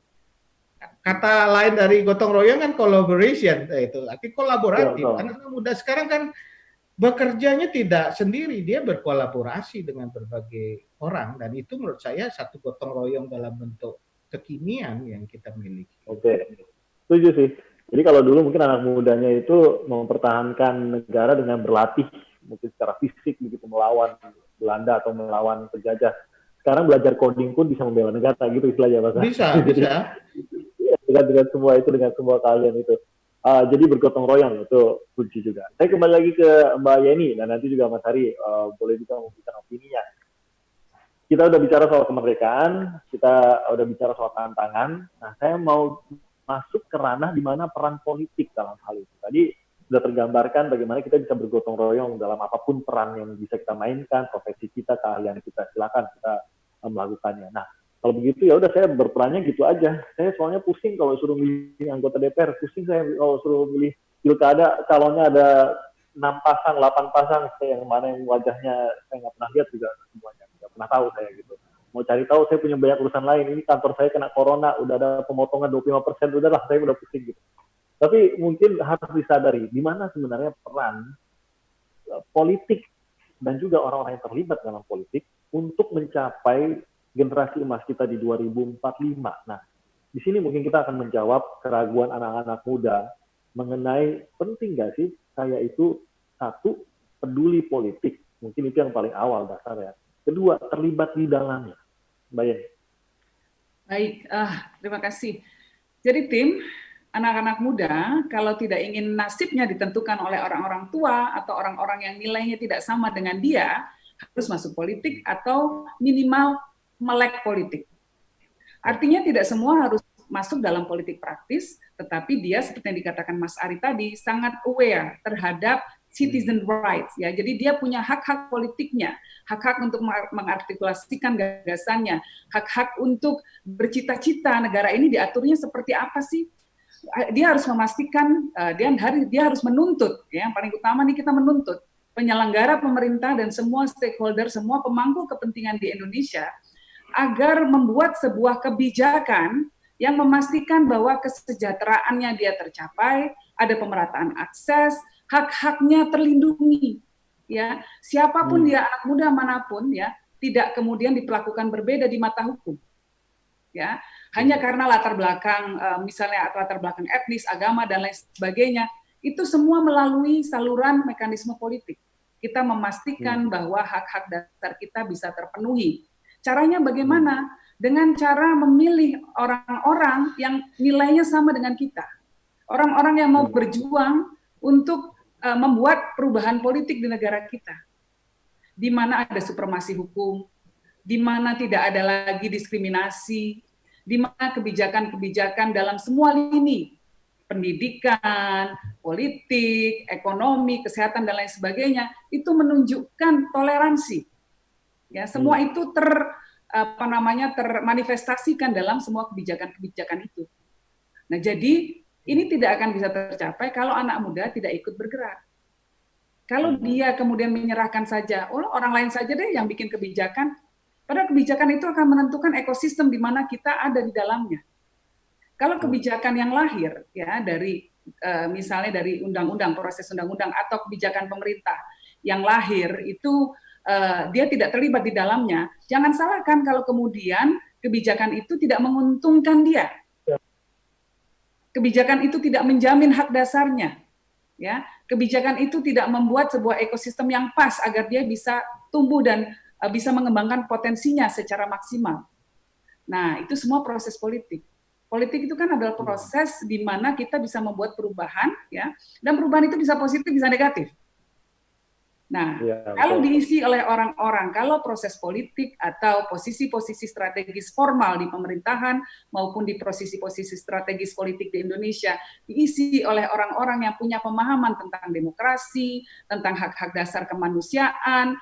Kata lain dari gotong royong kan collaboration, itu arti kolaboratif. Anak-anak muda sekarang kan bekerjanya tidak sendiri, dia berkolaborasi dengan berbagai orang dan itu menurut saya satu gotong royong dalam bentuk kekinian yang kita miliki. Oke, setuju sih. Jadi kalau dulu mungkin anak mudanya itu mempertahankan negara dengan berlatih mungkin secara fisik begitu melawan Belanda atau melawan penjajah. sekarang belajar coding pun bisa membela negara gitu istilahnya Mas. Bisa, bisa. dengan semua itu, dengan semua kalian itu. Jadi bergotong royong itu kunci juga. Saya kembali lagi ke Mbak Yeni dan nanti juga Mas Hari boleh juga memberikan opininya. Kita udah bicara soal kemerdekaan, kita udah bicara soal tantangan. Nah, saya mau masuk ke ranah di mana peran politik dalam hal itu. Tadi sudah tergambarkan bagaimana kita bisa bergotong royong dalam apapun peran yang bisa kita mainkan, profesi kita, keahlian kita, silakan kita melakukannya. Nah, kalau begitu ya udah saya berperannya gitu aja. Saya soalnya pusing kalau suruh milih anggota DPR, pusing saya kalau suruh milih pilkada, calonnya ada 6 pasang, 8 pasang, saya yang mana yang wajahnya saya nggak pernah lihat juga semuanya, nggak pernah tahu saya gitu. Mau cari tahu saya punya banyak urusan lain, ini kantor saya kena corona, udah ada pemotongan 25%, udahlah saya udah pusing gitu. Tapi mungkin harus disadari di mana sebenarnya peran politik dan juga orang-orang yang terlibat dalam politik untuk mencapai generasi emas kita di 2045. Nah, di sini mungkin kita akan menjawab keraguan anak-anak muda mengenai penting nggak sih saya itu, satu, peduli politik. Mungkin itu yang paling awal dasarnya. Kedua, terlibat di dalamnya. Mbak Yeni. Baik, terima kasih. Jadi tim, anak-anak muda kalau tidak ingin nasibnya ditentukan oleh orang-orang tua atau orang-orang yang nilainya tidak sama dengan dia, harus masuk politik atau minimal melek politik. Artinya tidak semua harus masuk dalam politik praktis, tetapi dia seperti yang dikatakan Mas Ari tadi sangat aware terhadap citizen rights ya. Jadi dia punya hak-hak politiknya, hak-hak untuk mengartikulasikan gagasannya, hak-hak untuk bercita-cita negara ini diaturnya seperti apa sih? Dia harus memastikan dia harus menuntut ya. Yang paling utama nih kita menuntut penyelenggara pemerintah dan semua stakeholder, semua pemangku kepentingan di Indonesia agar membuat sebuah kebijakan yang memastikan bahwa kesejahteraannya dia tercapai, ada pemerataan akses, hak-haknya terlindungi. Ya, siapapun dia, anak muda manapun ya, tidak kemudian diperlakukan berbeda di mata hukum. Ya, hanya karena latar belakang misalnya latar belakang etnis, agama dan lain sebagainya, itu semua melalui saluran mekanisme politik. Kita memastikan bahwa hak-hak dasar kita bisa terpenuhi. Caranya bagaimana? Dengan cara memilih orang-orang yang nilainya sama dengan kita. Orang-orang yang mau berjuang untuk membuat perubahan politik di negara kita. Di mana ada supremasi hukum, di mana tidak ada lagi diskriminasi, di mana kebijakan-kebijakan dalam semua lini, pendidikan, politik, ekonomi, kesehatan dan lain sebagainya, itu menunjukkan toleransi. Ya, semua itu termanifestasikan dalam semua kebijakan-kebijakan itu. Nah, jadi ini tidak akan bisa tercapai kalau anak muda tidak ikut bergerak. Kalau dia kemudian menyerahkan saja, orang lain saja deh yang bikin kebijakan, padahal kebijakan itu akan menentukan ekosistem di mana kita ada di dalamnya. Kalau kebijakan yang lahir ya dari misalnya dari undang-undang, proses undang-undang atau kebijakan pemerintah yang lahir itu dia tidak terlibat di dalamnya, jangan salahkan kalau kemudian kebijakan itu tidak menguntungkan dia. Kebijakan itu tidak menjamin hak dasarnya. Ya, kebijakan itu tidak membuat sebuah ekosistem yang pas agar dia bisa tumbuh dan bisa mengembangkan potensinya secara maksimal. Nah, itu semua proses politik. Politik itu kan adalah proses di mana kita bisa membuat perubahan, ya, dan perubahan itu bisa positif, bisa negatif. Nah, kalau diisi oleh orang-orang, kalau proses politik atau posisi-posisi strategis formal di pemerintahan maupun di posisi-posisi strategis politik di Indonesia diisi oleh orang-orang yang punya pemahaman tentang demokrasi, tentang hak-hak dasar kemanusiaan,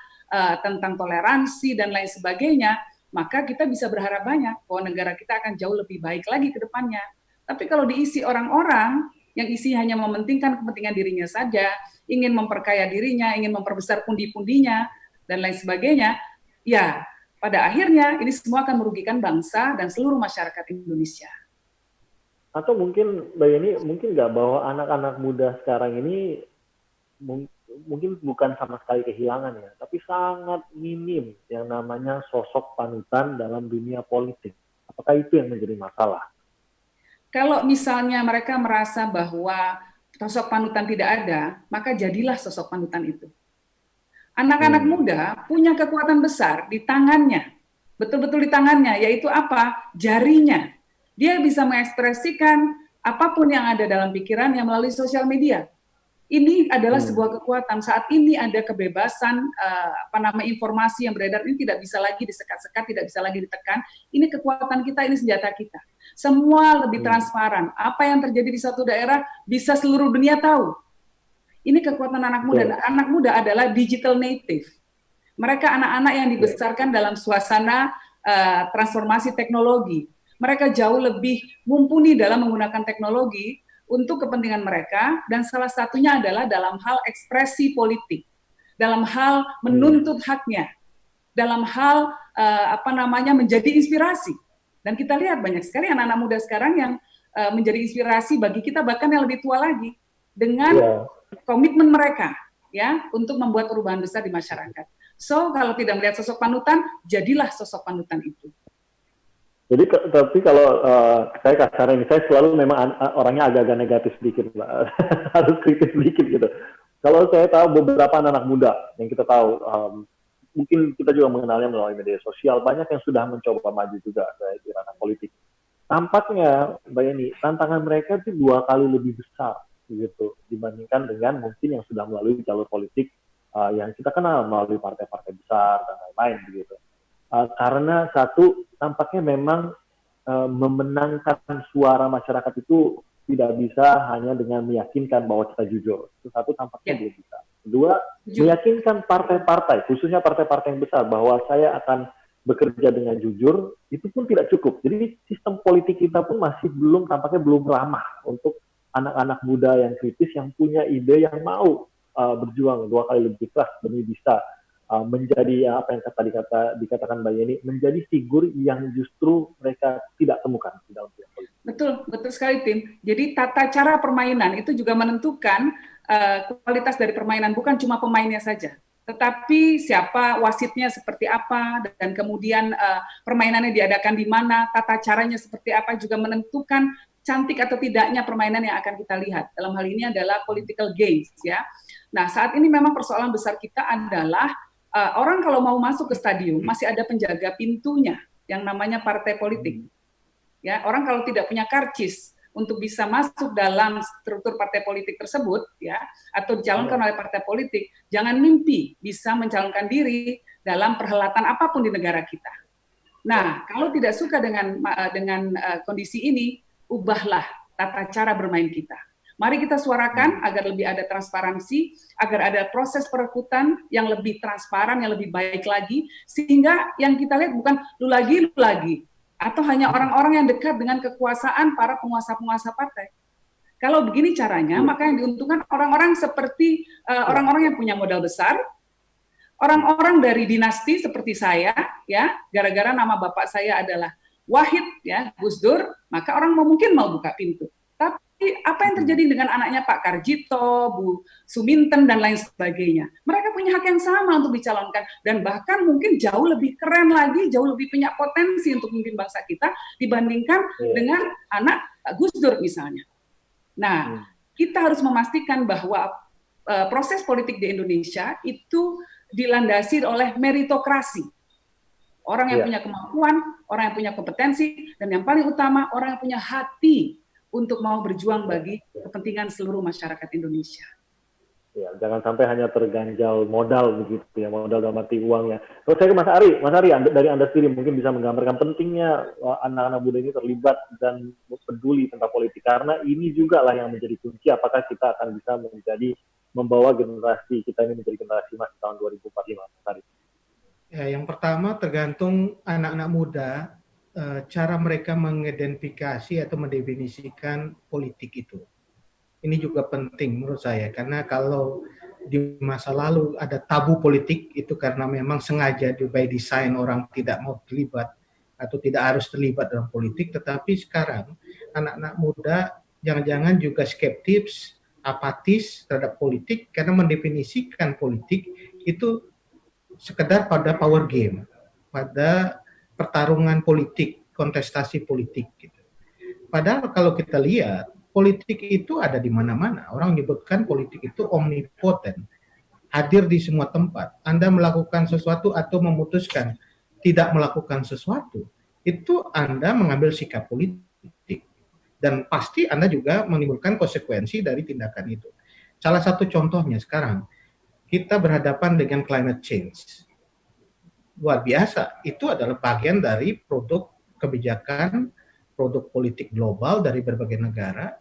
tentang toleransi dan lain sebagainya, maka kita bisa berharap banyak bahwa negara kita akan jauh lebih baik lagi ke depannya. Tapi kalau diisi orang-orang yang isi hanya mementingkan kepentingan dirinya saja, ingin memperkaya dirinya, ingin memperbesar pundi-pundinya, dan lain sebagainya, ya pada akhirnya ini semua akan merugikan bangsa dan seluruh masyarakat Indonesia. Atau mungkin Mbak Yeni, mungkin nggak bahwa anak-anak muda sekarang ini mungkin bukan sama sekali kehilangan ya, tapi sangat minim yang namanya sosok panutan dalam dunia politik. Apakah itu yang menjadi masalah? Kalau misalnya mereka merasa bahwa sosok panutan tidak ada, maka jadilah sosok panutan itu. Anak-anak muda punya kekuatan besar di tangannya. betul-betul di tangannya, yaitu apa? Jarinya. Dia bisa mengekspresikan apapun yang ada dalam pikirannya melalui sosial media. Ini adalah sebuah kekuatan. Saat ini ada kebebasan informasi yang beredar, ini tidak bisa lagi disekat-sekat, tidak bisa lagi ditekan. Ini kekuatan kita, ini senjata kita. Semua lebih transparan. Apa yang terjadi di satu daerah bisa seluruh dunia tahu. Ini kekuatan anak muda. Anak muda adalah digital native. Mereka anak-anak yang dibesarkan dalam suasana transformasi teknologi. Mereka jauh lebih mumpuni dalam menggunakan teknologi untuk kepentingan mereka, dan salah satunya adalah dalam hal ekspresi politik, dalam hal menuntut haknya, dalam hal menjadi inspirasi. Dan kita lihat banyak sekali anak-anak muda sekarang yang menjadi inspirasi bagi kita, bahkan yang lebih tua lagi, dengan komitmen mereka ya untuk membuat perubahan besar di masyarakat. So kalau tidak melihat sosok panutan, jadilah sosok panutan itu. Jadi tapi kalau saya kasar ini, saya selalu memang orangnya agak-agak negatif sedikit, Mbak. Harus kritis sedikit gitu. Kalau saya tahu beberapa anak muda yang kita tahu, mungkin kita juga mengenalnya melalui media sosial, banyak yang sudah mencoba maju juga di ranah politik. Tampaknya, Mbak Yeni, tantangan mereka itu 2 kali lebih besar gitu dibandingkan dengan mungkin yang sudah melalui jalur politik yang kita kenal melalui partai-partai besar dan lain-lain begitu. Karena satu, tampaknya memang memenangkan suara masyarakat itu tidak bisa hanya dengan meyakinkan bahwa kita jujur. Itu satu, tampaknya belum bisa. Kedua, meyakinkan partai-partai, khususnya partai-partai yang besar, bahwa saya akan bekerja dengan jujur, itu pun tidak cukup. Jadi sistem politik kita pun masih tampaknya belum ramah untuk anak-anak muda yang kritis, yang punya ide, yang mau berjuang 2 kali lebih keras demi bisa menjadi apa yang tadi dikatakan Mbak Yeni, menjadi figur yang justru mereka tidak temukan di dalam politik. Betul sekali, Tim. Jadi tata cara permainan itu juga menentukan kualitas dari permainan, bukan cuma pemainnya saja, tetapi siapa wasitnya seperti apa, dan kemudian permainannya diadakan di mana, tata caranya seperti apa juga menentukan cantik atau tidaknya permainan yang akan kita lihat. Dalam hal ini adalah political games ya. Nah, saat ini memang persoalan besar kita adalah orang kalau mau masuk ke stadium masih ada penjaga pintunya yang namanya partai politik. Ya, orang kalau tidak punya karcis untuk bisa masuk dalam struktur partai politik tersebut ya, atau dicalonkan oleh partai politik, jangan mimpi bisa mencalonkan diri dalam perhelatan apapun di negara kita. Nah, kalau tidak suka dengan kondisi ini, ubahlah tata cara bermain kita. Mari kita suarakan agar lebih ada transparansi, agar ada proses perekrutan yang lebih transparan, yang lebih baik lagi, sehingga yang kita lihat bukan lu lagi, atau hanya orang-orang yang dekat dengan kekuasaan para penguasa-penguasa partai. Kalau begini caranya, maka yang diuntungkan orang-orang seperti orang-orang yang punya modal besar, orang-orang dari dinasti seperti saya, ya, gara-gara nama bapak saya adalah Wahid, ya, Gus Dur, maka orang mungkin mau buka pintu. Tapi apa yang terjadi dengan anaknya Pak Karjito, Bu Suminten, dan lain sebagainya? Mereka punya hak yang sama untuk dicalonkan, dan bahkan mungkin jauh lebih keren lagi, jauh lebih punya potensi untuk memimpin bangsa kita dibandingkan dengan anak Gus Dur misalnya. Nah, kita harus memastikan bahwa proses politik di Indonesia itu dilandasi oleh meritokrasi. Orang yang punya kemampuan, orang yang punya kompetensi, dan yang paling utama, orang yang punya hati untuk mau berjuang bagi kepentingan seluruh masyarakat Indonesia. Ya, jangan sampai hanya terganjal modal begitu ya, modal dalam arti uangnya. Terus saya ke Mas Ari, dari Anda sendiri mungkin bisa menggambarkan pentingnya anak-anak muda ini terlibat dan peduli tentang politik, karena ini juga lah yang menjadi kunci apakah kita akan bisa membawa generasi kita ini menjadi generasi emas di tahun 2045, Mas Ari. Ya, yang pertama tergantung anak-anak muda, cara mereka mengidentifikasi atau mendefinisikan politik itu. Ini juga penting menurut saya, karena kalau di masa lalu ada tabu politik itu karena memang sengaja by design orang tidak mau terlibat atau tidak harus terlibat dalam politik, tetapi sekarang anak-anak muda jangan-jangan juga skeptis, apatis terhadap politik karena mendefinisikan politik itu sekedar pada power game, pada pertarungan politik, kontestasi politik gitu. Padahal kalau kita lihat politik itu ada di mana-mana. Orang menyebutkan politik itu omnipotent, hadir di semua tempat. Anda melakukan sesuatu atau memutuskan tidak melakukan sesuatu, itu Anda mengambil sikap politik. Dan pasti Anda juga menimbulkan konsekuensi dari tindakan itu. Salah satu contohnya sekarang, kita berhadapan dengan climate change. Luar biasa, itu adalah bagian dari produk kebijakan, produk politik global dari berbagai negara.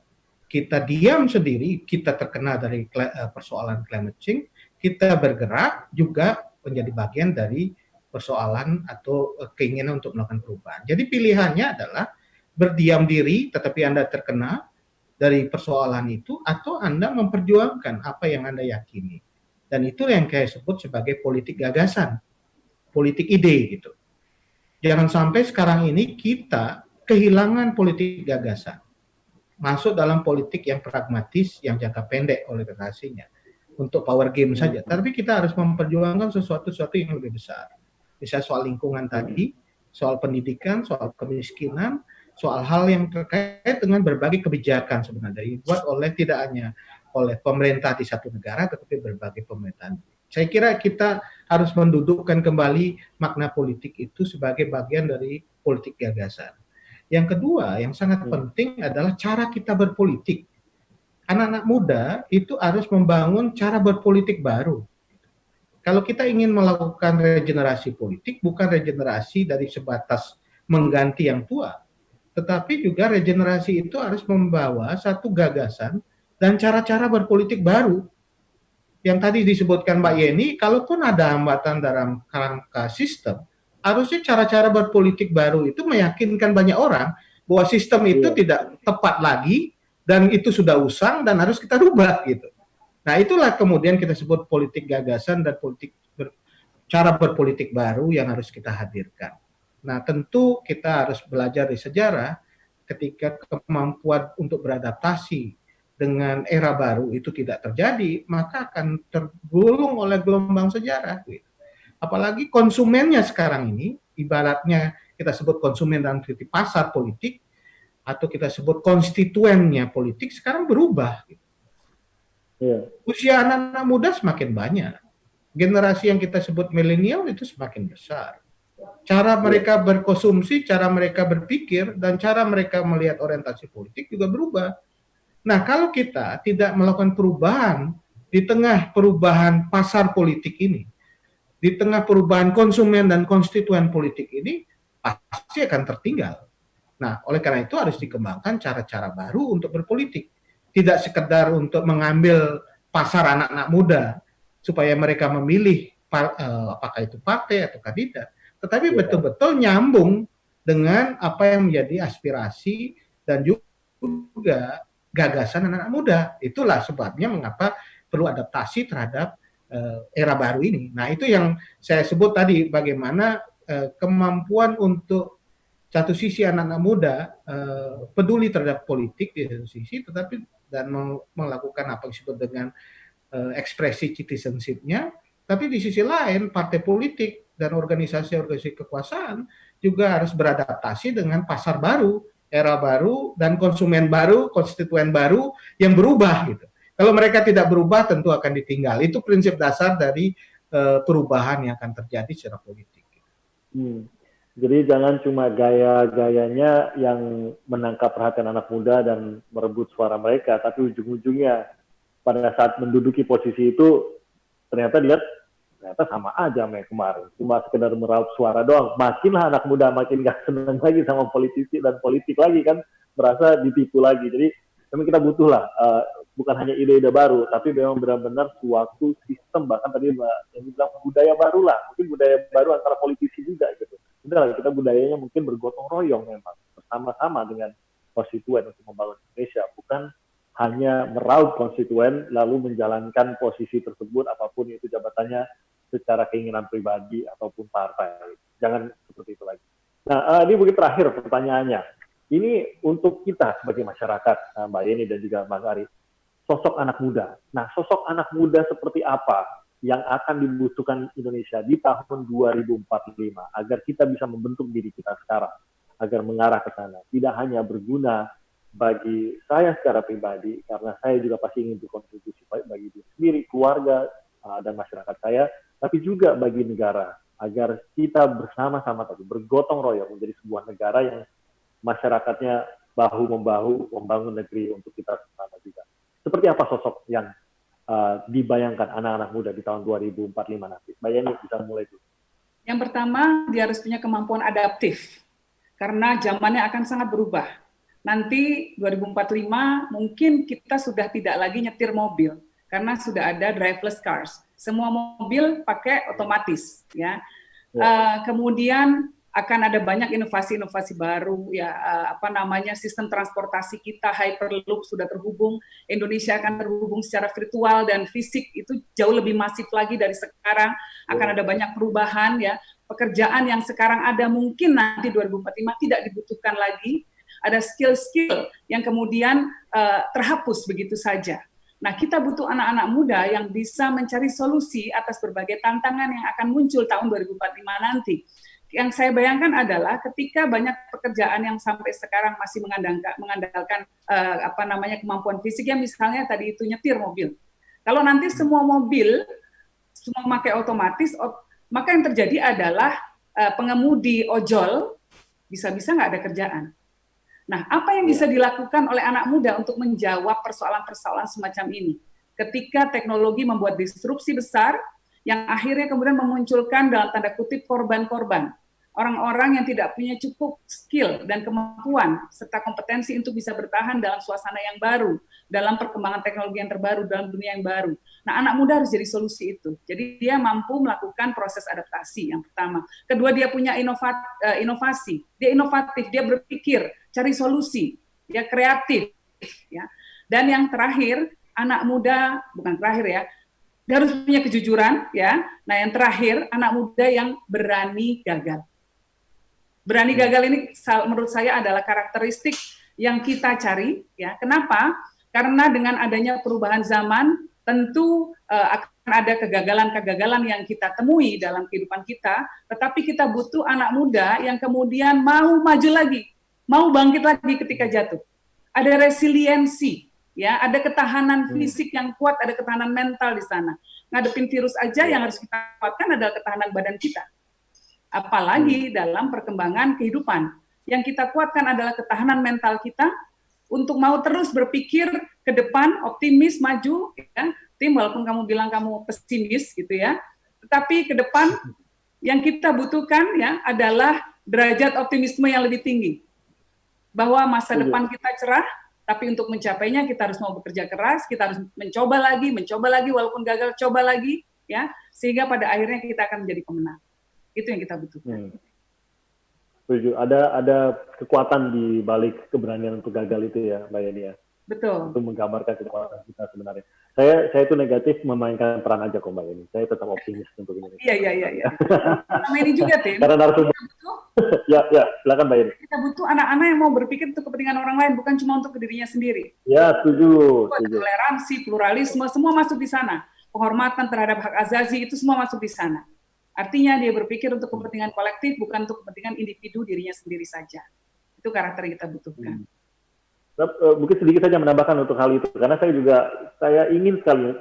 Kita diam sendiri, kita terkena dari persoalan climate change, kita bergerak juga menjadi bagian dari persoalan atau keinginan untuk melakukan perubahan. Jadi pilihannya adalah berdiam diri tetapi Anda terkena dari persoalan itu, atau Anda memperjuangkan apa yang Anda yakini. Dan itu yang saya sebut sebagai politik gagasan, politik ide gitu. Jangan sampai sekarang ini kita kehilangan politik gagasan, masuk dalam politik yang pragmatis, yang jangka pendek orientasinya, untuk power game saja. Tapi kita harus memperjuangkan sesuatu yang lebih besar. Misalnya soal lingkungan tadi, soal pendidikan, soal kemiskinan, soal hal yang terkait dengan berbagai kebijakan sebenarnya dibuat oleh tidak hanya oleh pemerintah di satu negara, tetapi berbagai pemerintahan. Saya kira kita harus mendudukkan kembali makna politik itu sebagai bagian dari politik gagasan. Yang kedua, yang sangat penting adalah cara kita berpolitik. Anak-anak muda itu harus membangun cara berpolitik baru. Kalau kita ingin melakukan regenerasi politik, bukan regenerasi dari sebatas mengganti yang tua, tetapi juga regenerasi itu harus membawa satu gagasan dan cara-cara berpolitik baru. Yang tadi disebutkan Mbak Yeni, kalaupun ada hambatan dalam kerangka sistem, harusnya cara-cara berpolitik baru itu meyakinkan banyak orang bahwa sistem itu tidak tepat lagi dan itu sudah usang dan harus kita rubah gitu. Nah, itulah kemudian kita sebut politik gagasan dan cara berpolitik baru yang harus kita hadirkan. Nah, tentu kita harus belajar dari sejarah ketika kemampuan untuk beradaptasi dengan era baru itu tidak terjadi, maka akan tergulung oleh gelombang sejarah. Apalagi konsumennya sekarang ini, ibaratnya kita sebut konsumen dalam arti pasar politik, atau kita sebut konstituennya politik, sekarang berubah. Usia anak-anak muda semakin banyak. Generasi yang kita sebut milenial itu semakin besar. Cara mereka berkonsumsi, cara mereka berpikir, dan cara mereka melihat orientasi politik juga berubah. Nah, kalau kita tidak melakukan perubahan di tengah perubahan pasar politik ini, di tengah perubahan konsumen dan konstituen politik ini, pasti akan tertinggal. Nah, oleh karena itu harus dikembangkan cara-cara baru untuk berpolitik. Tidak sekedar untuk mengambil pasar anak-anak muda, supaya mereka memilih apakah itu partai atau tidak. Tetapi betul-betul nyambung dengan apa yang menjadi aspirasi dan juga gagasan anak-anak muda. Itulah sebabnya mengapa perlu adaptasi terhadap era baru ini. Nah, itu yang saya sebut tadi, bagaimana kemampuan untuk satu sisi anak-anak muda peduli terhadap politik di satu sisi, tetapi dan melakukan apa yang disebut dengan ekspresi citizenship-nya, tapi di sisi lain partai politik dan organisasi-organisasi kekuasaan juga harus beradaptasi dengan pasar baru, era baru, dan konsumen baru, konstituen baru yang berubah gitu. Kalau mereka tidak berubah, tentu akan ditinggal. Itu prinsip dasar dari perubahan yang akan terjadi secara politik. Jadi jangan cuma gaya-gayanya yang menangkap perhatian anak muda dan merebut suara mereka, tapi ujung-ujungnya pada saat menduduki posisi itu ternyata sama aja sama yang kemarin, cuma sekedar meraup suara doang. Makinlah anak muda makin gak senang lagi sama politisi dan politik lagi kan, merasa ditipu lagi. Jadi memang kita butuh lah bukan hanya ide-ide baru, tapi memang benar-benar suatu sistem, bahkan tadi Mbak yang bilang budaya baru lah, mungkin budaya baru antara politisi juga gitu. Udah kita budayanya mungkin bergotong royong memang bersama-sama dengan konstituen untuk membangun Indonesia, bukan hanya meraup konstituen lalu menjalankan posisi tersebut apapun itu jabatannya secara keinginan pribadi ataupun partai. Jangan seperti itu lagi. Nah, ini mungkin terakhir pertanyaannya. Ini untuk kita sebagai masyarakat, Mbak Yeni dan juga Mas Ari, sosok anak muda. Nah, sosok anak muda seperti apa yang akan dibutuhkan Indonesia di tahun 2045 agar kita bisa membentuk diri kita sekarang, agar mengarah ke sana. Tidak hanya berguna bagi saya secara pribadi, karena saya juga pasti ingin berkontribusi bagi diri sendiri, keluarga, dan masyarakat saya, tapi juga bagi negara. agar kita bersama-sama tadi bergotong royong menjadi sebuah negara yang masyarakatnya bahu-membahu membangun negeri untuk kita bersama juga. Seperti apa sosok yang dibayangkan anak-anak muda di tahun 2045 nanti? Mbak Yeni bisa mulai dulu. Yang pertama, dia harus punya kemampuan adaptif, karena zamannya akan sangat berubah. Nanti 2045 mungkin kita sudah tidak lagi nyetir mobil, karena sudah ada driverless cars. Semua mobil pakai otomatis, ya. Kemudian akan ada banyak inovasi-inovasi baru, ya, sistem transportasi kita hyperloop sudah terhubung, Indonesia akan terhubung secara virtual dan fisik itu jauh lebih masif lagi dari sekarang, akan ada banyak perubahan, ya, pekerjaan yang sekarang ada mungkin nanti 2045 tidak dibutuhkan lagi, ada skill-skill yang kemudian terhapus begitu saja. Nah, kita butuh anak-anak muda yang bisa mencari solusi atas berbagai tantangan yang akan muncul tahun 2045 nanti. Yang saya bayangkan adalah ketika banyak pekerjaan yang sampai sekarang masih mengandalkan kemampuan fisiknya, misalnya tadi itu nyetir mobil. Kalau nanti semua mobil semua pakai otomatis, maka yang terjadi adalah pengemudi ojol bisa-bisa nggak ada kerjaan. Nah, apa yang bisa dilakukan oleh anak muda untuk menjawab persoalan-persoalan semacam ini? Ketika teknologi membuat disrupsi besar, yang akhirnya kemudian memunculkan dalam tanda kutip korban-korban. Orang-orang yang tidak punya cukup skill dan kemampuan serta kompetensi untuk bisa bertahan dalam suasana yang baru, dalam perkembangan teknologi yang terbaru, dalam dunia yang baru. Nah, anak muda harus jadi solusi itu. Jadi dia mampu melakukan proses adaptasi yang pertama. Kedua, dia punya inovasi. Dia inovatif, dia berpikir, cari solusi, dia kreatif. Ya. Dan yang terakhir, anak muda, bukan terakhir ya, dia harus punya kejujuran, ya. Nah, yang terakhir, anak muda yang berani gagal. Berani gagal ini menurut saya adalah karakteristik yang kita cari, ya. Kenapa? Karena dengan adanya perubahan zaman, tentu akan ada kegagalan-kegagalan yang kita temui dalam kehidupan kita, tetapi kita butuh anak muda yang kemudian mau maju lagi, mau bangkit lagi ketika jatuh. Ada resiliensi, ya, ada ketahanan fisik yang kuat, ada ketahanan mental di sana. Ngadepin virus aja yang harus kita kuatkan adalah ketahanan badan kita. Apalagi dalam perkembangan kehidupan. Yang kita kuatkan adalah ketahanan mental kita untuk mau terus berpikir ke depan, optimis, maju, ya. Tim, walaupun kamu bilang kamu pesimis gitu ya, tetapi ke depan yang kita butuhkan ya adalah derajat optimisme yang lebih tinggi. Bahwa masa depan kita cerah, tapi untuk mencapainya kita harus mau bekerja keras, kita harus mencoba lagi, walaupun gagal, coba lagi, ya, sehingga pada akhirnya kita akan menjadi pemenang. Itu yang kita butuhkan. Setuju. Ada kekuatan di balik keberanian untuk gagal itu ya, Mbak Yeni ya. Betul. Untuk menggambarkan kekuatan kita sebenarnya. Saya itu negatif memainkan peran aja kok, Mbak Yeni. Saya tetap optimis untuk ini. Iya. Sama ini juga, Tim. Karena narasumber. Ya, silakan Mbak Yeni. Kita butuh anak-anak yang mau berpikir untuk kepentingan orang lain, bukan cuma untuk dirinya sendiri. Ya, setuju. Toleransi, pluralisme, semua masuk di sana. Penghormatan terhadap hak asasi itu semua masuk di sana. Artinya dia berpikir untuk kepentingan kolektif, bukan untuk kepentingan individu dirinya sendiri saja. Itu karakter yang kita butuhkan. Mungkin sedikit saja menambahkan untuk hal itu, karena saya ingin sekali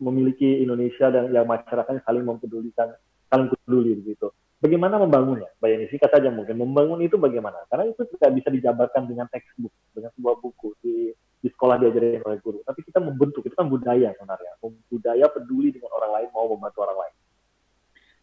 memiliki Indonesia dan yang masyarakatnya saling peduli begitu. Bagaimana membangunnya, Mbak Yeni? Singkat saja mungkin, membangun itu bagaimana? Karena itu tidak bisa dijabarkan dengan textbook, dengan sebuah buku di sekolah diajarin oleh guru. Tapi kita membentuk, itu kan budaya sebenarnya, budaya peduli dengan orang lain, mau membantu orang lain.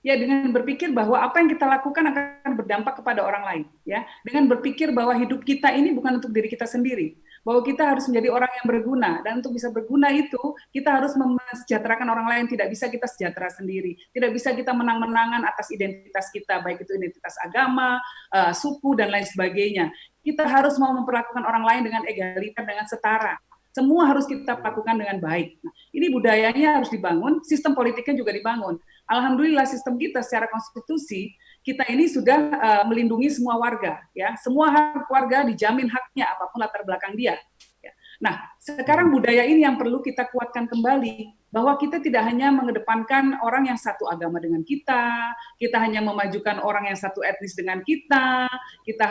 Ya, dengan berpikir bahwa apa yang kita lakukan akan berdampak kepada orang lain, ya. Dengan berpikir bahwa hidup kita ini bukan untuk diri kita sendiri, bahwa kita harus menjadi orang yang berguna, dan untuk bisa berguna itu kita harus mesejahterakan orang lain. Tidak bisa kita sejahtera sendiri, tidak bisa kita menang-menangan atas identitas kita, baik itu identitas agama, suku dan lain sebagainya. Kita harus mau memperlakukan orang lain dengan egaliter, dengan setara. Semua harus kita lakukan dengan baik. Nah, ini budayanya harus dibangun, sistem politiknya juga dibangun. Alhamdulillah sistem kita secara konstitusi, kita ini sudah melindungi semua warga. Ya, semua hak warga dijamin haknya, apapun latar belakang dia. Ya. Nah, sekarang budaya ini yang perlu kita kuatkan kembali, bahwa kita tidak hanya mengedepankan orang yang satu agama dengan kita hanya memajukan orang yang satu etnis dengan kita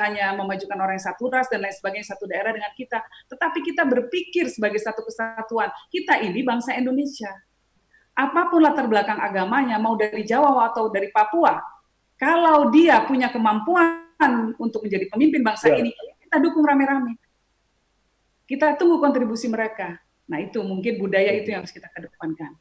hanya memajukan orang yang satu ras dan lain sebagainya, satu daerah dengan kita, tetapi kita berpikir sebagai satu kesatuan. Kita ini bangsa Indonesia. apapun latar belakang agamanya, mau dari Jawa atau dari Papua, kalau dia punya kemampuan untuk menjadi pemimpin bangsa ini, kita dukung rame-rame. Kita tunggu kontribusi mereka. Nah itu mungkin budaya itu yang harus kita kedepankan.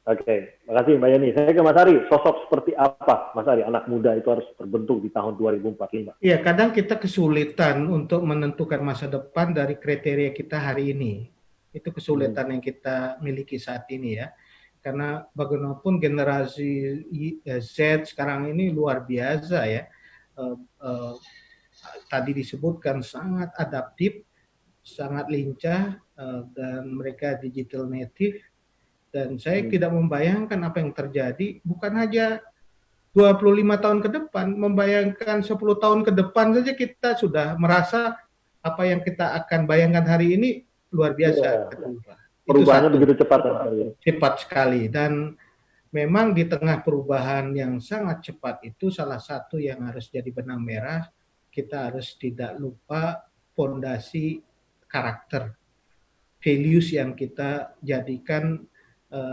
Oke, makasih Mbak Yani. Saya ke Mas Ari, sosok seperti apa Mas Ari, anak muda itu harus terbentuk di tahun 2045? Iya, kadang kita kesulitan untuk menentukan masa depan dari kriteria kita hari ini. Itu kesulitan yang kita miliki saat ini ya. Karena bagaimanapun generasi Z sekarang ini luar biasa ya. Tadi disebutkan sangat adaptif, sangat lincah, dan mereka digital native. Dan saya tidak membayangkan apa yang terjadi, bukan aja 25 tahun ke depan, membayangkan 10 tahun ke depan saja kita sudah merasa apa yang kita akan bayangkan hari ini luar biasa. Perubahannya begitu cepat. Cepat sekali, dan memang di tengah perubahan yang sangat cepat itu salah satu yang harus jadi benang merah, kita harus tidak lupa fondasi karakter, values yang kita jadikan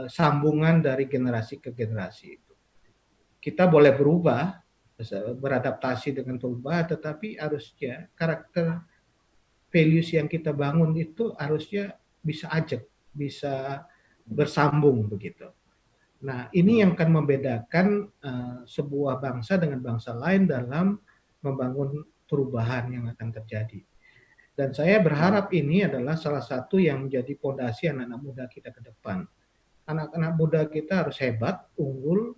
sambungan dari generasi ke generasi itu. Kita boleh berubah, beradaptasi dengan perubahan, tetapi harusnya karakter values yang kita bangun itu harusnya bisa ajak, bisa bersambung begitu. Nah, ini yang akan membedakan sebuah bangsa dengan bangsa lain dalam membangun perubahan yang akan terjadi. Dan saya berharap ini adalah salah satu yang menjadi fondasi anak-anak muda kita ke depan. Anak-anak muda kita harus hebat, unggul,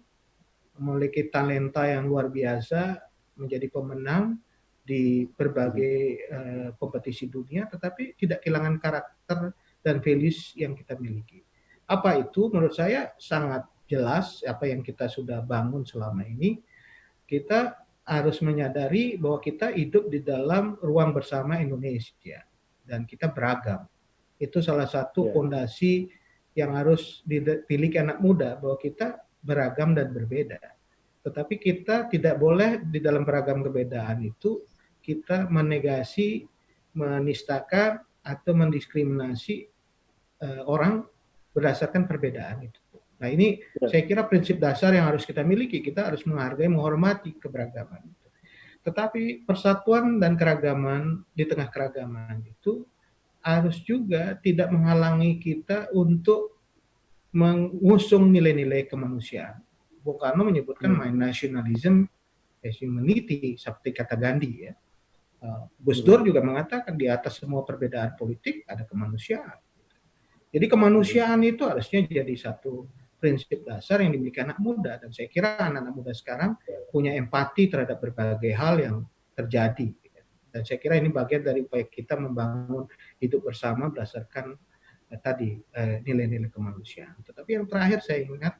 memiliki talenta yang luar biasa, menjadi pemenang di berbagai kompetisi dunia, tetapi tidak kehilangan karakter dan values yang kita miliki. Apa itu? Menurut saya sangat jelas apa yang kita sudah bangun selama ini. Kita harus menyadari bahwa kita hidup di dalam ruang bersama Indonesia dan kita beragam. Itu salah satu fondasi yang harus dimiliki anak muda, bahwa kita beragam dan berbeda. Tetapi kita tidak boleh di dalam beragam perbedaan itu kita menegasi, menistakan atau mendiskriminasi orang berdasarkan perbedaan itu. Nah ini saya kira prinsip dasar yang harus kita miliki. Kita harus menghargai, menghormati keberagaman. Tetapi persatuan dan keragaman di tengah keragaman itu harus juga tidak menghalangi kita untuk mengusung nilai-nilai kemanusiaan. Bung Karno menyebutkan my nationalism as humanity, seperti kata Gandhi ya. Gus Dur juga mengatakan di atas semua perbedaan politik ada kemanusiaan. Jadi kemanusiaan itu harusnya jadi satu prinsip dasar yang dimiliki anak muda, dan saya kira anak-anak muda sekarang punya empati terhadap berbagai hal yang terjadi. Dan saya kira ini bagian dari upaya kita membangun hidup bersama berdasarkan tadi nilai-nilai kemanusiaan. Tetapi yang terakhir saya ingat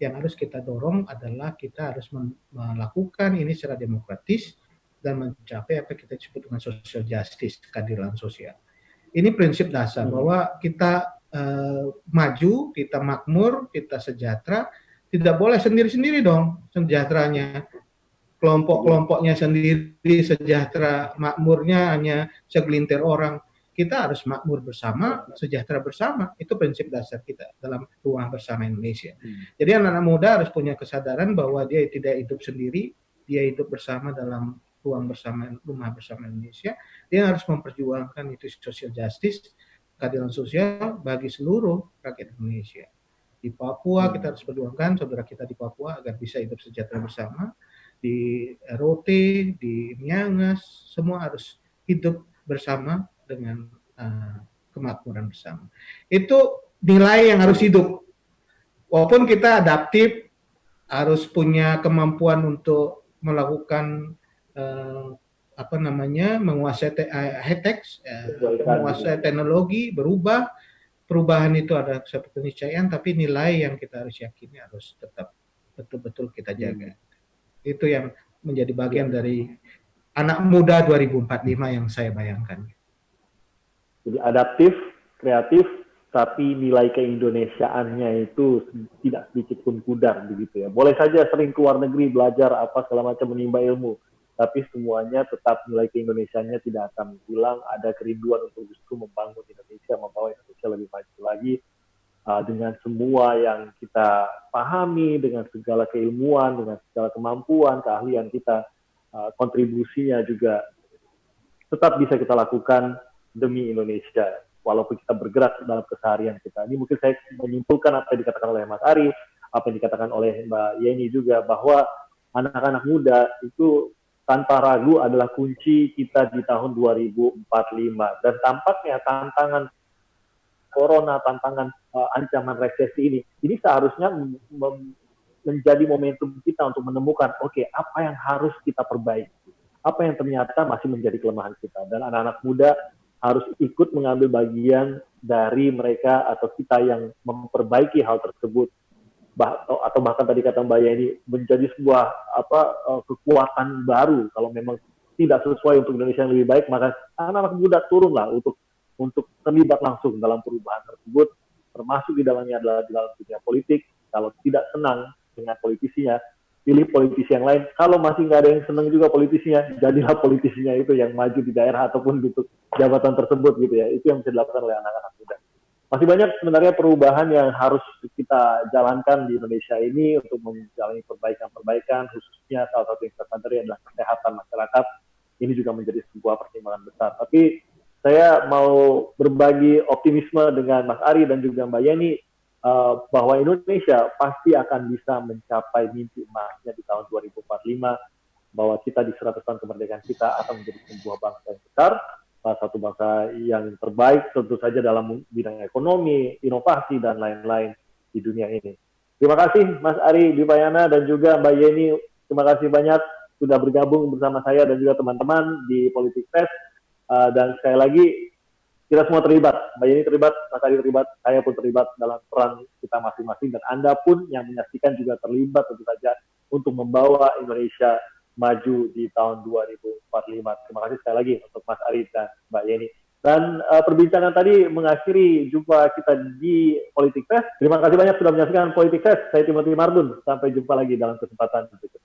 yang harus kita dorong adalah kita harus melakukan ini secara demokratis dan mencapai apa kita sebut dengan social justice, keadilan sosial. Ini prinsip dasar bahwa kita maju, kita makmur, kita sejahtera, tidak boleh sendiri-sendiri dong sejahteranya. Kelompok-kelompoknya sendiri sejahtera, makmurnya hanya segelintir orang. Kita harus makmur bersama, sejahtera bersama. Itu prinsip dasar kita dalam ruang bersama Indonesia. Jadi anak-anak muda harus punya kesadaran bahwa dia tidak hidup sendiri, dia hidup bersama dalam ruang bersama, rumah bersama Indonesia. Dia harus memperjuangkan itu social justice, keadilan sosial bagi seluruh rakyat Indonesia. Di Papua kita harus perjuangkan saudara kita di Papua agar bisa hidup sejahtera bersama. Di Rote, di Miangas, semua harus hidup bersama dengan kemakmuran bersama. Itu nilai yang harus hidup. Walaupun kita adaptif, harus punya kemampuan untuk melakukan menguasai high-tech, menguasai teknologi, berubah. Perubahan itu ada suatu keniscayaan, tapi nilai yang kita harus yakini harus tetap betul-betul kita jaga. Itu yang menjadi bagian dari anak muda 2045 yang saya bayangkan. Jadi adaptif, kreatif, tapi nilai keindonesiaannya itu tidak sedikit pun pudar begitu ya. Boleh saja sering keluar negeri belajar apa segala macam menimba ilmu, tapi semuanya tetap nilai keindonesiaannya tidak akan hilang. Ada kerinduan untuk justru membangun Indonesia, membawa Indonesia lebih maju lagi. dengan semua yang kita pahami, dengan segala keilmuan, dengan segala kemampuan, keahlian kita, kontribusinya juga tetap bisa kita lakukan demi Indonesia, walaupun kita bergerak dalam keseharian kita. Ini mungkin saya menyimpulkan apa yang dikatakan oleh Mas Ari, apa yang dikatakan oleh Mbak Yeni juga, bahwa anak-anak muda itu tanpa ragu adalah kunci kita di tahun 2045. Dan tampaknya tantangan corona, tantangan ancaman resesi ini seharusnya menjadi momentum kita untuk menemukan, oke, apa yang harus kita perbaiki, apa yang ternyata masih menjadi kelemahan kita. Dan anak-anak muda harus ikut mengambil bagian dari mereka atau kita yang memperbaiki hal tersebut. Atau bahkan tadi kata Mbak Yeni, menjadi sebuah kekuatan baru. Kalau memang tidak sesuai untuk Indonesia yang lebih baik, maka anak-anak muda turunlah untuk terlibat langsung dalam perubahan tersebut, termasuk di dalamnya adalah di dalam dunia politik. Kalau tidak senang dengan politisinya, pilih politisi yang lain. Kalau masih nggak ada yang senang juga politisinya, jadilah politisinya itu yang maju di daerah ataupun untuk jabatan tersebut gitu ya. Itu yang bisa dilakukan oleh anak-anak muda. Masih banyak sebenarnya perubahan yang harus kita jalankan di Indonesia ini untuk menjalani perbaikan-perbaikan, khususnya salah satu yang terpenting adalah kesehatan masyarakat. Ini juga menjadi sebuah pertimbangan besar. Tapi saya mau berbagi optimisme dengan Mas Ari dan juga Mbak Yeni bahwa Indonesia pasti akan bisa mencapai mimpi emasnya di tahun 2045, bahwa kita di 100 tahun kemerdekaan kita akan menjadi sebuah bangsa yang besar, salah satu bangsa yang terbaik tentu saja dalam bidang ekonomi, inovasi, dan lain-lain di dunia ini. Terima kasih Mas Ari Dwipayana dan juga Mbak Yeni, terima kasih banyak sudah bergabung bersama saya dan juga teman-teman di Politik Fest. Dan sekali lagi, kita semua terlibat. Mbak Yeni terlibat, Mas Ari terlibat, saya pun terlibat dalam peran kita masing-masing. Dan Anda pun yang menyaksikan juga terlibat tentu saja untuk membawa Indonesia maju di tahun 2045. Terima kasih sekali lagi untuk Mas Ari dan Mbak Yeni. Dan perbincangan tadi mengakhiri jumpa kita di Politik Fest. Terima kasih banyak sudah menyaksikan Politik Fest. Saya Timothy Mardun. Sampai jumpa lagi dalam kesempatan berikutnya.